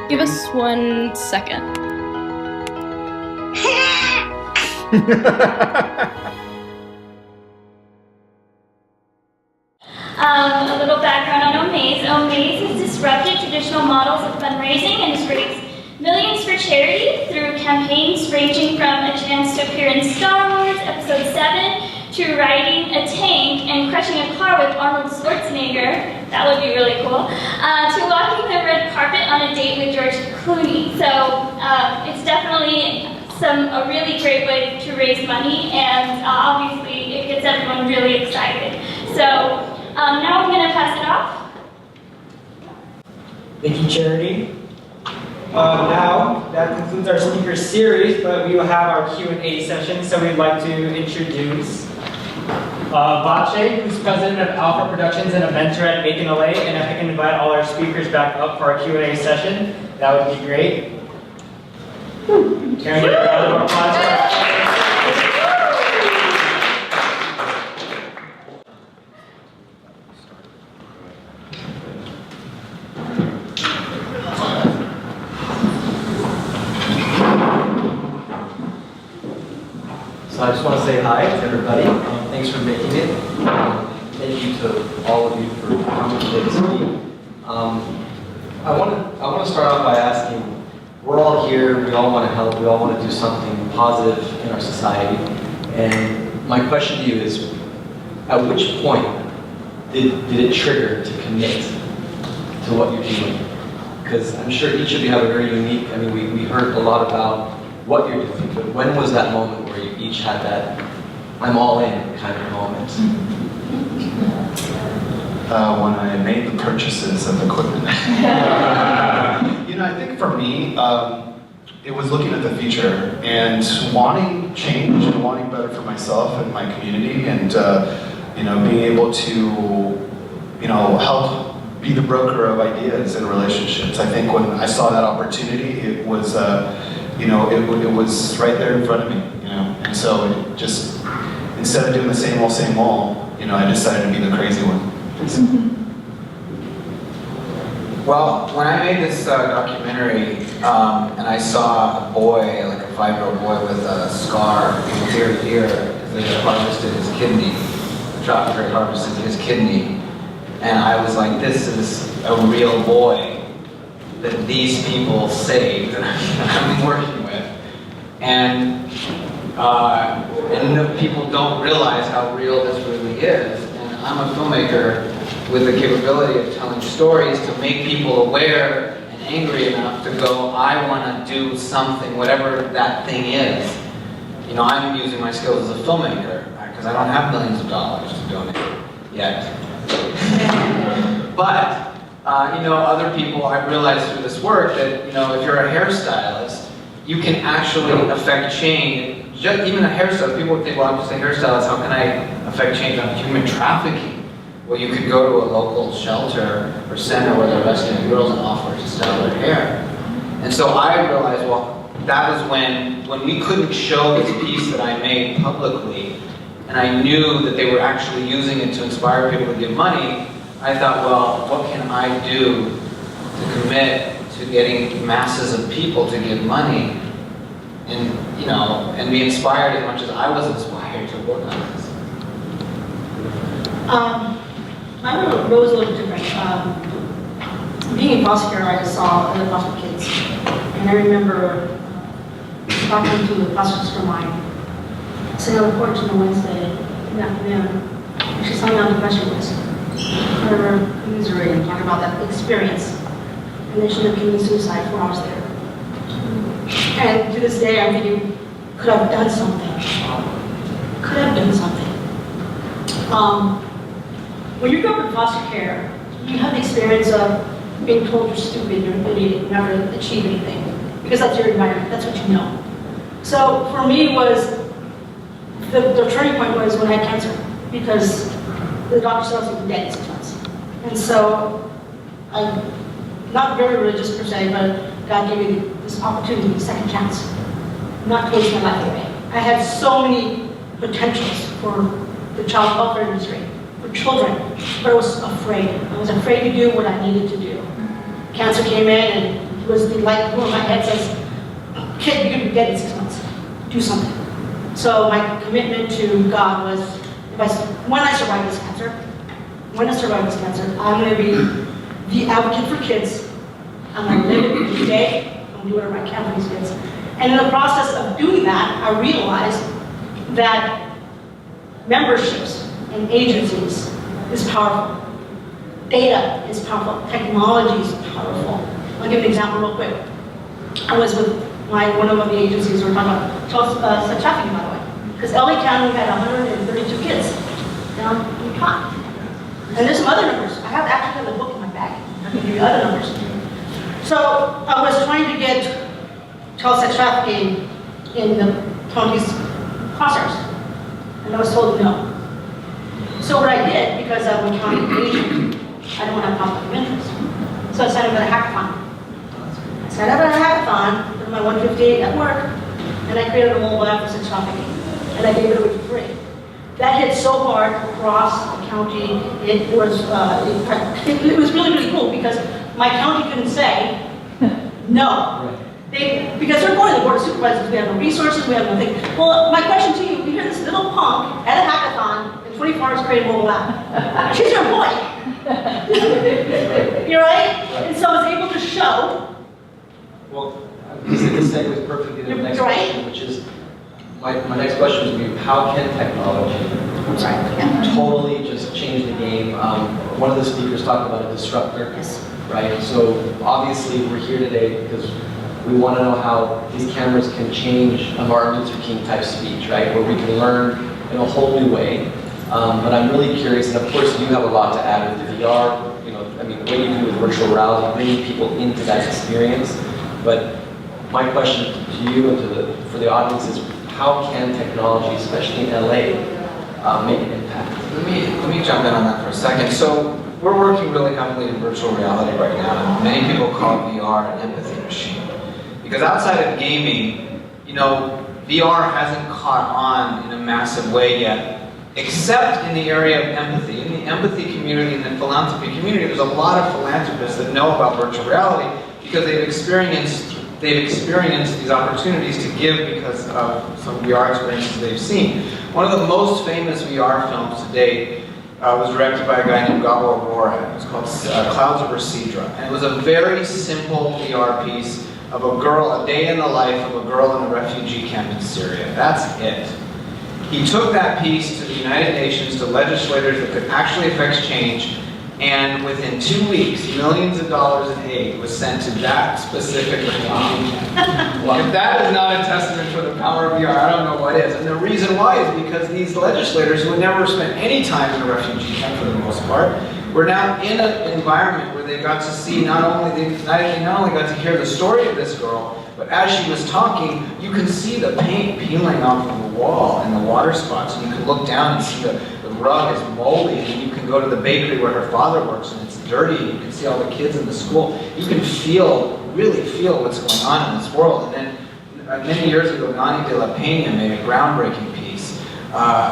Give us 1 second. A little background on Omaze. Omaze has disrupted traditional models of fundraising and has raised millions for charity through campaigns ranging from a chance to appear in Star Wars Episode 7 to riding a tank and crushing a car with Arnold Schwarzenegger, that would be really cool, to walking the red carpet on a date with George Clooney. So it's definitely a really great way to raise money, and obviously it gets everyone really excited. So now I'm going to pass it off. Thank you, Charity. Now, that concludes our speaker series, but we will have our Q&A session, so we'd like to introduce Bache, who's president of Alpha Productions and a mentor at Macon.LA, and if I can invite all our speakers back up for our Q&A session, that would be great. Can we get a round of applause for our So I just want to say hi to everybody. Thanks for making it. Thank you to all of you for coming today to speak. I want to start off by asking, we're all here, we all want to help, we all want to do something positive in our society. And my question to you is, at which point did it trigger to commit to what you're doing? Because I'm sure each of you have a very unique, I mean, we heard a lot about what you're doing, but when was that moment where you each had that I'm all in kind of moment? When I made the purchases of equipment. You know, I think for me, it was looking at the future and wanting change and wanting better for myself and my community, and you know, being able to, you know, help be the broker of ideas and relationships. I think when I saw that opportunity, it was, you know, it was right there in front of me, you know, and so it just, instead of doing the same old, you know, I decided to be the crazy one. Well, when I made this documentary, and I saw a boy, like a 5-year-old boy with a scar from ear to ear, because they had harvested his kidney, the tractor had harvested his kidney, and I was like, this is a real boy that these people saved that I've been working with. And people don't realize how real this really is. And I'm a filmmaker with the capability of telling stories to make people aware and angry enough to go, I want to do something, whatever that thing is. You know, I'm using my skills as a filmmaker because I don't have millions of dollars to donate yet. But you know, other people, I've realized through this work that, you know, if you're a hairstylist, you can actually affect change. Just, even a hairstylist, people would think, well, I'm just a hairstylist, how can I affect change on human trafficking? Well, you could go to a local shelter or center where they're rescuing girls and offer to style their hair. And so I realized, well, that was when we couldn't show this piece that I made publicly, and I knew that they were actually using it to inspire people to give money, I thought, well, what can I do to commit to getting masses of people to give money and, you know, and be inspired as much as I was inspired to work on this? My role was a little different. Being a foster care, I saw other foster kids. And I remember talking to the fosters for mine, sitting on the porch on a Wednesday in the afternoon, and she saw me on the pressure list. I remember commiserating and talking about that experience. And then she ended up committing suicide 4 hours later. And to this day, I'm thinking, could I have done something? Could I have done something? When you grow up in foster care, you have the experience of being told you're stupid, you're an idiot, you'll never achieve anything. Because that's your environment, that's what you know. So for me, the turning point was when I had cancer. Because the doctor said I was dead in 6 months. And so I'm not very religious per se, but God gave me this opportunity, a second chance, not to waste my life away. I had so many potentials for the child welfare industry, for children, but I was afraid. I was afraid to do what I needed to do. Cancer came in, and it was the light blue in my head says, kid, you're going to be dead in 6 months. Do something. So my commitment to God was, when I survive this cancer, I'm going to be the advocate for kids. I'm going to live it every day. I'm going to do whatever I can for these kids. And in the process of doing that, I realized that memberships in agencies is powerful. Data is powerful. Technology is powerful. I'll give an example real quick. I was with one of the agencies, we were talking about child sex trafficking, by the way. Because LA County had 132 kids down in Cotton. And there's some other numbers. I actually have the book in my bag. I can give you other numbers. So I was trying to get child sex trafficking in the county's crosshairs. And I was told no. So what I did, because I'm a county agent, I don't want to have conflict of interest. So I signed up at a hackathon. At my 158 at work, and I created a mobile app for sex trafficking. And I gave it away for free. That hit so hard across the county, it was really, really cool because my county couldn't say no. Because they're going to the board of supervisors, we have no resources, we have nothing. Well, my question to you, we hear this little punk at a hackathon in 24 hours create a mobile app. She's your employee. You're right? And so I was able to show. Well, this segues perfectly to the next question, which is, my next question is, how can technology totally just change the game? One of the speakers talked about a disruptor, right? So obviously we're here today because we want to know how these cameras can change a Martin Luther King type speech, right? Where we can learn in a whole new way. But I'm really curious, and of course you have a lot to add with the VR, the way you do with virtual reality, bringing people into that experience. But my question to you and for the audience is, how can technology, especially in LA, make an impact? Let me jump in on that for a second. So we're working really heavily in virtual reality right now, and many people call VR an empathy machine. Because outside of gaming, VR hasn't caught on in a massive way yet, except in the area of empathy. In the empathy community, in the philanthropy community, there's a lot of philanthropists that know about virtual reality because they've experienced these opportunities to give because of some VR experiences they've seen. One of the most famous VR films to date was directed by a guy named Gabo Aurora. It was called Clouds Over Cedra. And it was a very simple VR piece of a day in the life of a girl in a refugee camp in Syria. That's it. He took that piece to the United Nations, to legislators that could actually affect change, and within 2 weeks, millions of dollars in aid was sent to that specific refugee camp. If that is not a testament for the power of VR, I don't know what is. And the reason why is because these legislators who had never spent any time in a refugee camp for the most part, were now in an environment where they got to see they not only got to hear the story of this girl, but as she was talking, you can see the paint peeling off of the wall and the water spots. And you can look down and see the rug is moldy, and you can go to the bakery where her father works and it's dirty, and you can see all the kids in the school. You can really feel what's going on in this world. And then many years ago, Nani de la Peña made a groundbreaking piece.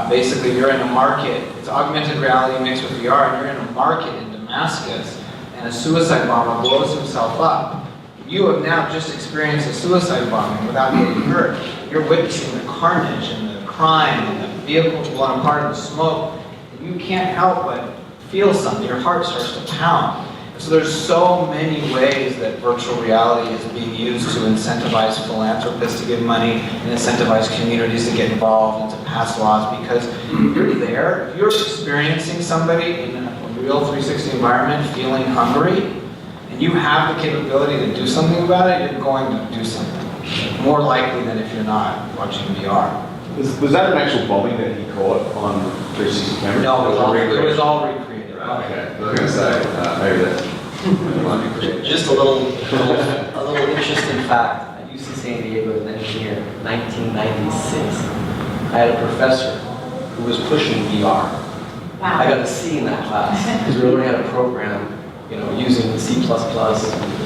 Basically, you're in a market. It's augmented reality mixed with VR, and you're in a market in Damascus, and a suicide bomber blows himself up. You have now just experienced a suicide bombing without getting hurt. You're witnessing the carnage and the crime and the vehicles blown apart and the smoke. And you can't help but feel something. Your heart starts to pound. So there's so many ways that virtual reality is being used to incentivize philanthropists to give money and incentivize communities to get involved and to pass laws, because you're there, if you're experiencing somebody in a real 360 environment feeling hungry, and you have the capability to do something about it, you're going to do something. More likely than if you're not watching VR. Was that an actual bombing that he caught on 360 camera? No, it was all recreated. Okay, I was going to say, maybe that's... Just a little interesting fact. At UC San Diego as an engineer, 1996, I had a professor who was pushing VR. Wow. I got a C in that class because we were learning how to program, using C++,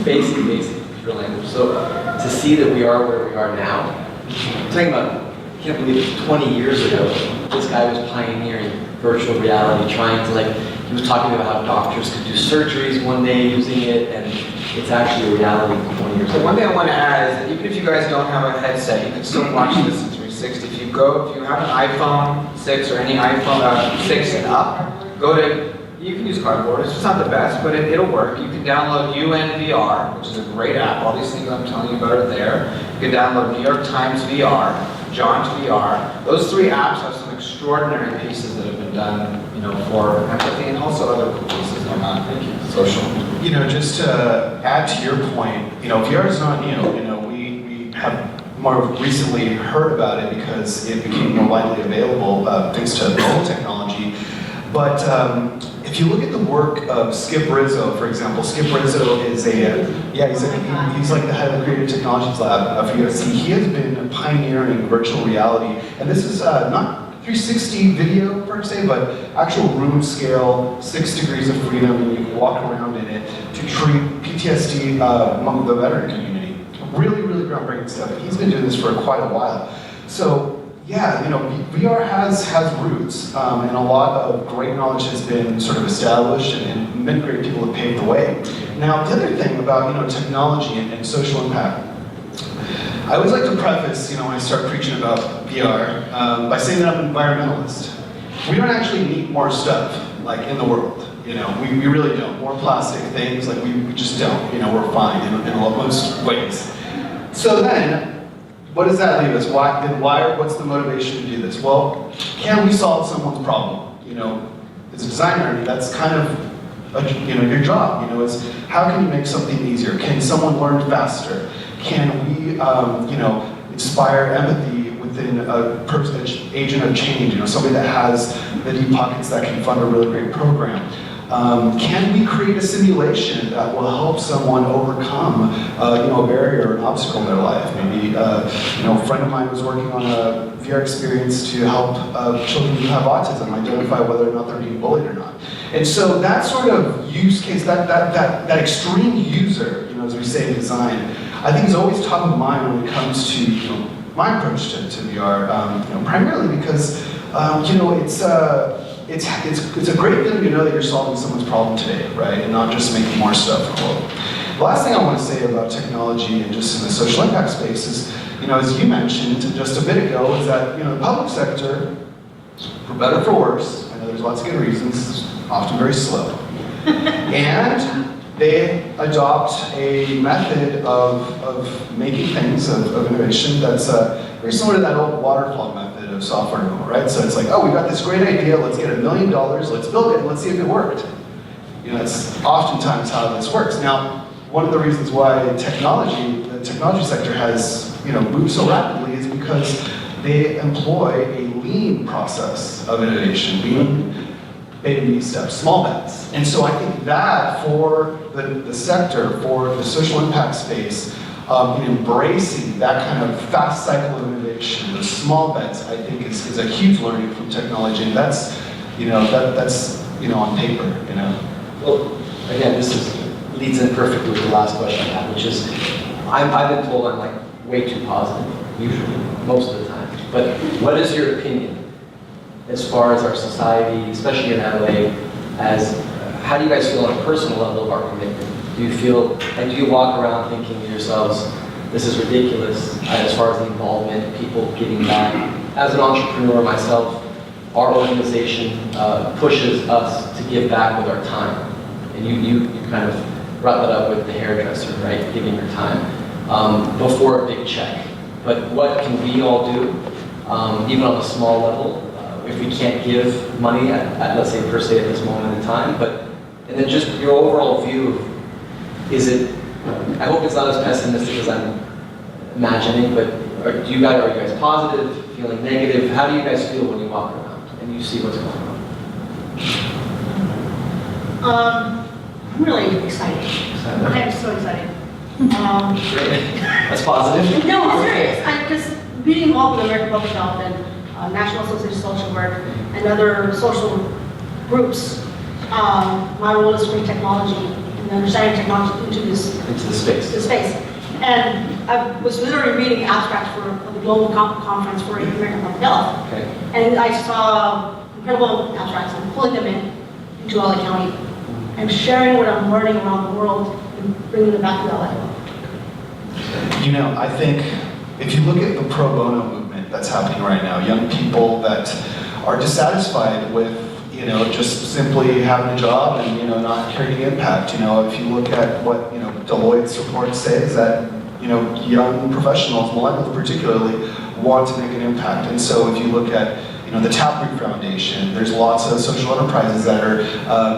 basic computer language. So to see that we are where we are now, I'm talking about, I can't believe it, 20 years ago, this guy was pioneering virtual reality, trying to he was talking about how doctors could do surgeries one day using it, and it's actually a reality 20 years ago. So one thing I want to add is that even if you guys don't have a headset, you can still watch this in 360. 360. If you have an iPhone 6 or any iPhone 6 and up, you can use Cardboard. It's just not the best, but it'll work. You can download UNVR, which is a great app. All these things I'm telling you about are there. You can download New York Times VR, Jaunt VR. Those 3 apps have some extraordinary pieces that have been done, for empathy and also other pieces that are not social. Just to add to your point, VR is not new. We have more recently heard about it because it became more widely available thanks to mobile technology. But if you look at the work of Skip Rizzo, for example, Skip Rizzo is he's like the head of the Creative Technologies Lab for USC. He has been pioneering virtual reality, and this is not 360 video per se, but actual room scale, 6 degrees of freedom, and you can walk around in it to treat PTSD among the veteran community. Really, really groundbreaking stuff. He's been doing this for quite a while. So yeah, VR has roots, and a lot of great knowledge has been sort of established, and many great people have paved the way. Now, the other thing about technology and social impact, I always like to preface, when I start preaching about VR, by saying that I'm an environmentalist. We don't actually need more stuff, in the world. We really don't. More plastic things, we just don't. We're fine in most ways. So then, what does that leave us? What's the motivation to do this? Well, can we solve someone's problem? As a designer, that's kind of your job. Is how can you make something easier? Can someone learn faster? Can we, inspire empathy within a agent of change? Somebody that has the deep pockets that can fund a really great program. Can we create a simulation that will help someone overcome, a barrier or an obstacle in their life? Maybe, a friend of mine was working on a VR experience to help children who have autism identify whether or not they're being bullied or not. And so that sort of use case, that extreme user, as we say in design, I think is always top of mind when it comes to, my approach to VR, primarily because, it's a great thing to know that you're solving someone's problem today, right? And not just making more stuff cool. The last thing I want to say about technology and just in the social impact space is, as you mentioned just a bit ago, is that, the public sector, for better or for worse, I know there's lots of good reasons, is often very slow. And they adopt a method of making things, of innovation that's very similar to that old waterfall method of software development, right? So it's like, oh, we got this great idea, let's get $1 million, let's build it, and let's see if it worked. That's oftentimes how this works. Now, one of the reasons why the technology sector has, moved so rapidly is because they employ a lean process of innovation, lean baby steps, small bets. And so I think that for the sector, for the social impact space, embracing that kind of fast cycle of innovation, those small bets, I think is a huge learning from technology. And that's, that's on paper, Well, again, this leads in perfectly with the last question I had, which is, I've been told I'm way too positive, usually, most of the time. But what is your opinion as far as our society, especially in LA, how do you guys feel on a personal level of our commitment? Do you feel, do you walk around thinking to yourselves, this is ridiculous as far as the involvement, people giving back? As an entrepreneur myself, our organization pushes us to give back with our time. And you kind of brought that up with the hairdresser, right? Giving your time before a big check. But what can we all do, even on a small level, if we can't give money at let's say per se at this moment in time, and then just your overall view of, I hope it's not as pessimistic as I'm imagining, but are you guys positive, feeling negative? How do you guys feel when you walk around and you see what's going on? I'm really excited. I'm so excited. That's positive? No, I'm serious. Because being involved with the American Public Health and National Association of Social Work and other social groups, my role is to bring technology and understanding technology into the space. And I was literally reading abstracts for the global conference for American Public Health. Okay. And I saw incredible abstracts and pulling them into LA County and sharing what I'm learning around the world and bringing them back to LA. I think if you look at the pro bono movement that's happening right now. Young people that are dissatisfied with, just simply having a job and, not creating impact. If you look at what, Deloitte's reports say is that, young professionals, millennials particularly, want to make an impact. And so if you look at, the Taproot Foundation, there's lots of social enterprises that are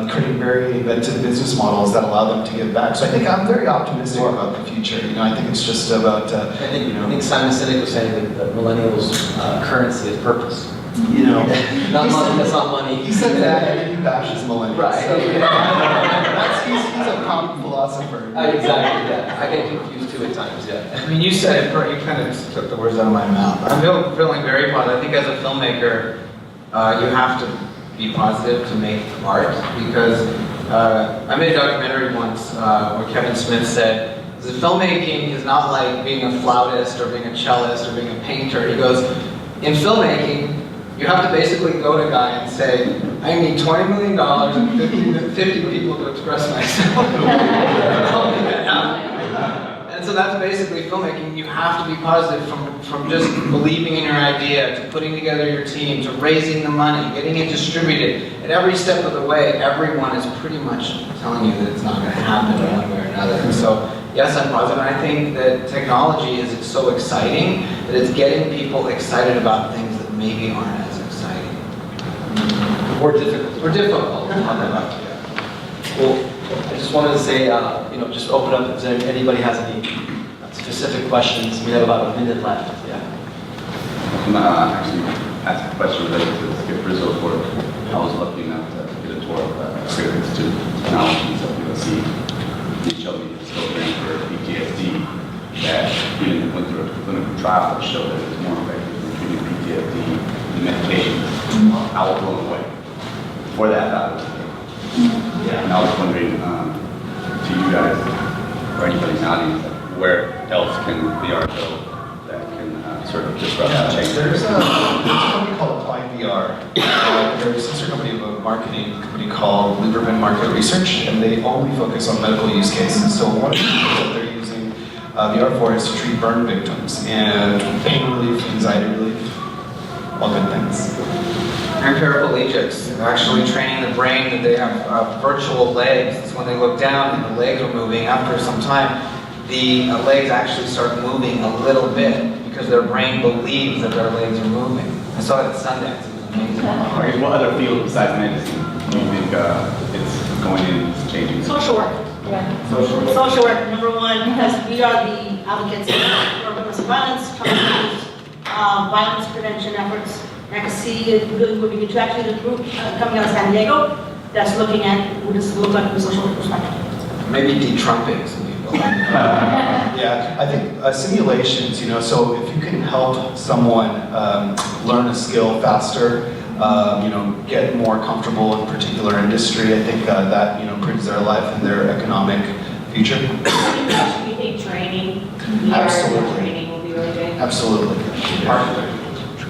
creating very inventive business models that allow them to give back. So I think I'm very optimistic about the future. I think it's just about, I think Simon Sinek was saying that millennials' currency is purpose. Not money, that's not money. He said that, and he bashes millennials. Right. So, he's a common philosopher. Exactly, yeah. I get confused too at times, yeah. I mean, you said it, you kind of took the words out of my mouth. I'm feeling very positive. I think as a filmmaker, you have to be positive to make art, because I made a documentary once where Kevin Smith said, the filmmaking is not like being a flautist or being a cellist or being a painter. He goes, in filmmaking, you have to basically go to a guy and say, I need $20 million and 50 people to express myself. And so that's basically filmmaking. You have to be positive from just believing in your idea, to putting together your team, to raising the money, getting it distributed. At every step of the way, everyone is pretty much telling you that it's not going to happen one way or another. And so, yes, I'm positive. And I think that technology is so exciting that it's getting people excited about things that maybe aren't as exciting. Or difficult. Or difficult. Well, I just wanted to say, just open up if anybody has any specific questions. We have about a minute left. Yeah. Actually, ask a question related to the Skip Rizzo report. I was lucky enough to get a tour of the Creative Institute of Technologies of USC. They showed me this program for PTSD that Guillen went through a clinical trial that showed that it was more effective in treating PTSD than medication. I was blown away. For that, I was and I was wondering to you guys, or anybody in the audience, where else can VR go that can sort of disrupt and change? There's a company called Applied VR. There's a sister company of a marketing company called Libretti Market Research, and they only focus on medical use cases. So one of the things that they're using VR for is to treat burn victims and pain relief, anxiety relief, all good things. And paraplegics, they're actually training the brain that they have virtual legs. It's when they look down and the legs are moving. After some time, the legs actually start moving a little bit because their brain believes that their legs are moving. I saw it at Sundance. It was amazing. Okay, what other field besides medicine do you think it's going in, it's changing? Social work. Yeah. Social work, number one, because we are the advocates for domestic violence, trauma abuse, violence prevention efforts. I can see it really moving into actually the group coming out of San Diego that's looking at what does it look like from a social work perspective. Maybe de-trumping some people. Yeah, I think simulations, so if you can help someone learn a skill faster, get more comfortable in a particular industry, I think that, improves their life and their economic future. You think training, Absolutely. training will be really big? Absolutely.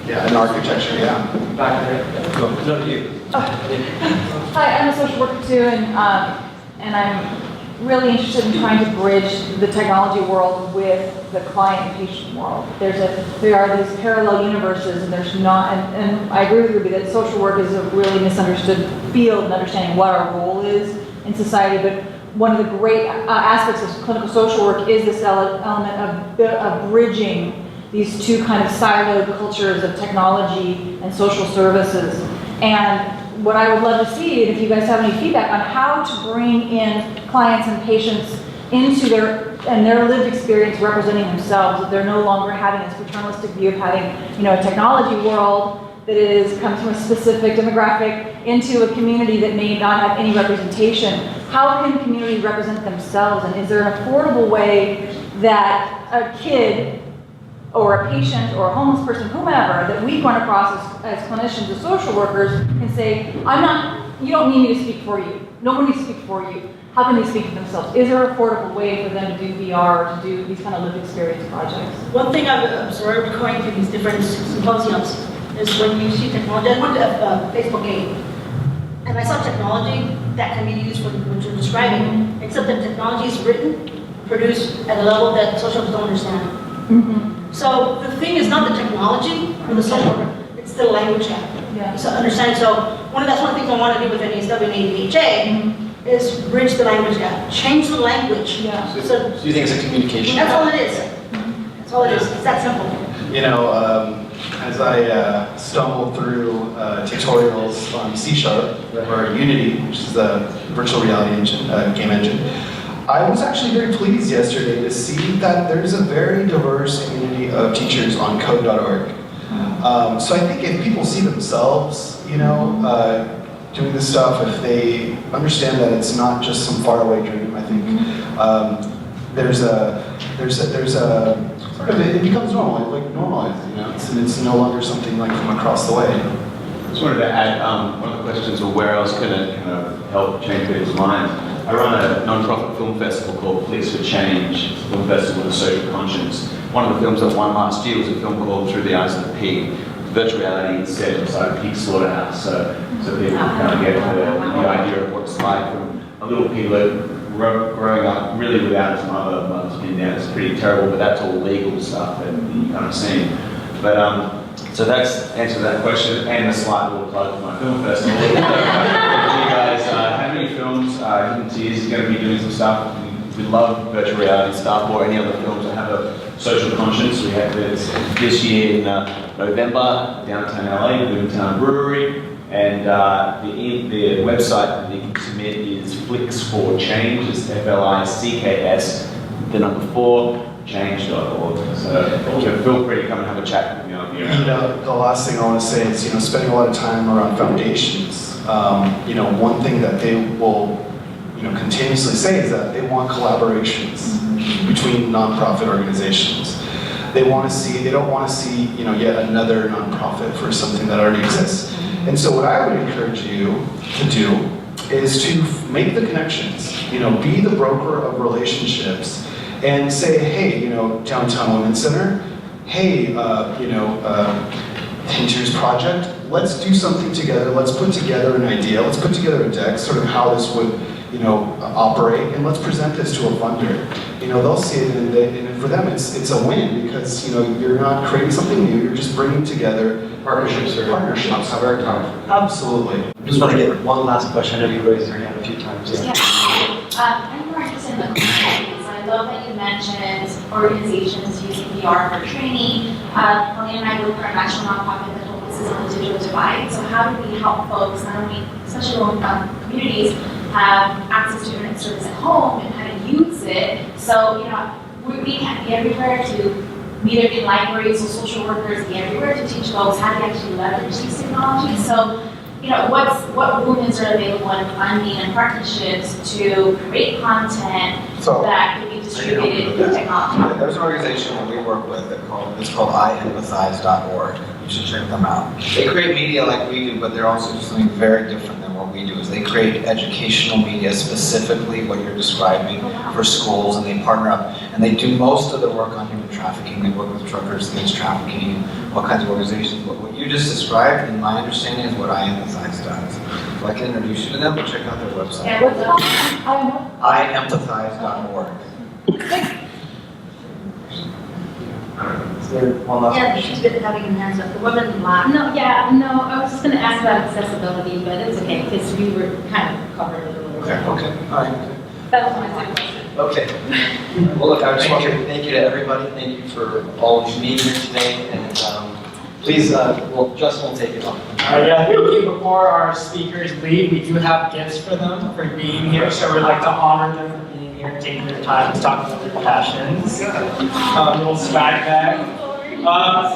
Yeah, and architecture, yeah. Back there. No, to you. Hi, I'm a social worker too, and I'm really interested in trying to bridge the technology world with the client and patient world. There are these parallel universes, and there's not, and I agree with Ruby that social work is a really misunderstood field in understanding what our role is in society, but one of the great aspects of clinical social work is this element of bridging these two kind of siloed cultures of technology and social services. And what I would love to see, and if you guys have any feedback on how to bring in clients and patients into their lived experience representing themselves, that they're no longer having this paternalistic view of having, a technology world that comes from a specific demographic into a community that may not have any representation. How can communities represent themselves? And is there an affordable way that a kid or a patient or a homeless person, whomever, that we run across as clinicians, as social workers, can say, you don't need me to speak for you. Nobody needs to speak for you. How can they speak for themselves? Is there an affordable way for them to do VR, to do these kind of lived experience projects? One thing I've observed going through these different symposiums is when you see technology. I went to a Facebook game, and I saw technology that can be used for what you're describing, except that technology is written, produced at a level that socials don't understand. So the thing is not the technology, from the social worker. It's still a language gap. Yeah. So understanding, so that's one of the things I want to do with NESW and ADHA is bridge the language gap, change the language. Yeah. So So you think it's a communication? that's all it is. That's all it is. It's that simple. You know, as I stumbled through tutorials on C# or Unity, which is the virtual reality engine, game engine, I was actually very pleased yesterday to see that there's a very diverse community of teachers on code.org. So I think if people see themselves, you know, doing this stuff, if they understand that it's not just some faraway dream, I think there's a sort of, it becomes normal, like normalized, you know, it's no longer something like from across the way. I just wanted to add, one of the questions was where else can it kind of help change people's minds? I run a non-profit film festival called Pleas for Change, it's a film festival with a social conscience. One of the films that won last year was a film called Through the Eyes of the Pig. Virtual reality set inside a pig slaughterhouse, so people kind of get the idea of what it's like from a little piglet growing up really without his mother's pinned down. It's pretty terrible, but that's all legal stuff that you kind of seen. But so that's answered that question, and a slight little plug for my film festival. You guys, how many films? Hidden Tears is going to be doing some stuff. We love virtual reality stuff or any other films that have a social conscience. We have this year in November, downtown LA, Boomtown Brewery, and the website that you can submit is Flicks for Change. It's FLICKS, the number 4, change.org. So feel free to come and have a chat with me on here. You know, the last thing I want to say is, you know, spending a lot of time around foundations. You know, one thing that they will, you know, continuously say is that they want collaborations between nonprofit organizations. They don't want to see, you know, yet another nonprofit for something that already exists. And so what I would encourage you to do is to make the connections, you know, be the broker of relationships and say, hey, you know, Downtown Women's Center, hey, you know, Teachers Project, let's do something together, let's put together an idea, let's put together a deck, sort of how this would, you know, operate, and let's present this to a funder. You know, they'll see it, and for them, it's a win, because, you know, you're not creating something new, you're just bringing together partnerships. Very powerful. Absolutely. I just want to get one last question. I know you raised your hand a few times. Yeah. I'm more interested in the communities. I love that you mentioned organizations using VR for training. Marlon and I work for a national nonprofit that focuses on the digital divide. So how do we help folks, not only, especially low-income communities, have access to internet service at home and how to use it? So, you know, we can't be everywhere to be there in libraries or social workers, be everywhere to teach folks how to actually leverage these technologies. So, you know, what movements are available in funding and partnerships to create content that can be distributed through technology? There's an organization that we work with it's called IEmpathize.org. You should check them out. They create media like we do, but they're also just something very different than what we do. Is they create educational media, specifically what you're describing, for schools, and they partner up. And they do most of the work on human trafficking. They work with truckers against trafficking, all kinds of organizations. But what you just described, in my understanding, is what IEmpathize does. So I can introduce you to them, but check out their website. Yeah, what's it called? IEmpathize.org. Is there one last Yeah, she's been having her hands up. The woman laughed. No, I was just going to ask about accessibility, but it's okay, because we were kind of covered it a little bit. Okay, all right. That was my second question. Okay. Well, look, I just want to thank you to everybody. Thank you for all of you being here today. And please, Justin will take it on. Yeah, thank you. Before our speakers leave, we do have gifts for them for being here, so we'd like to honor them for being here, taking their time to talk about their passions. Little swag bag.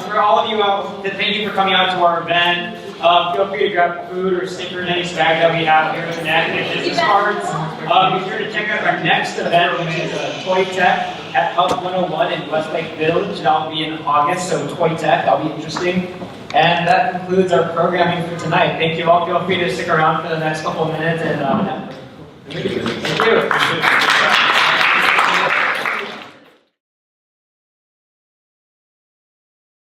For all of you, thank you for coming out to our event. Feel free to grab food or stickers, any swag that we have here tonight, and business cards. Be sure to check out our next event, which is Toy Tech at Hub 101 in Westlake Village. That'll be in August, so Toy Tech, that'll be interesting. And that concludes our programming for tonight. Thank you all. Feel free to stick around for the next couple of minutes. And thank you.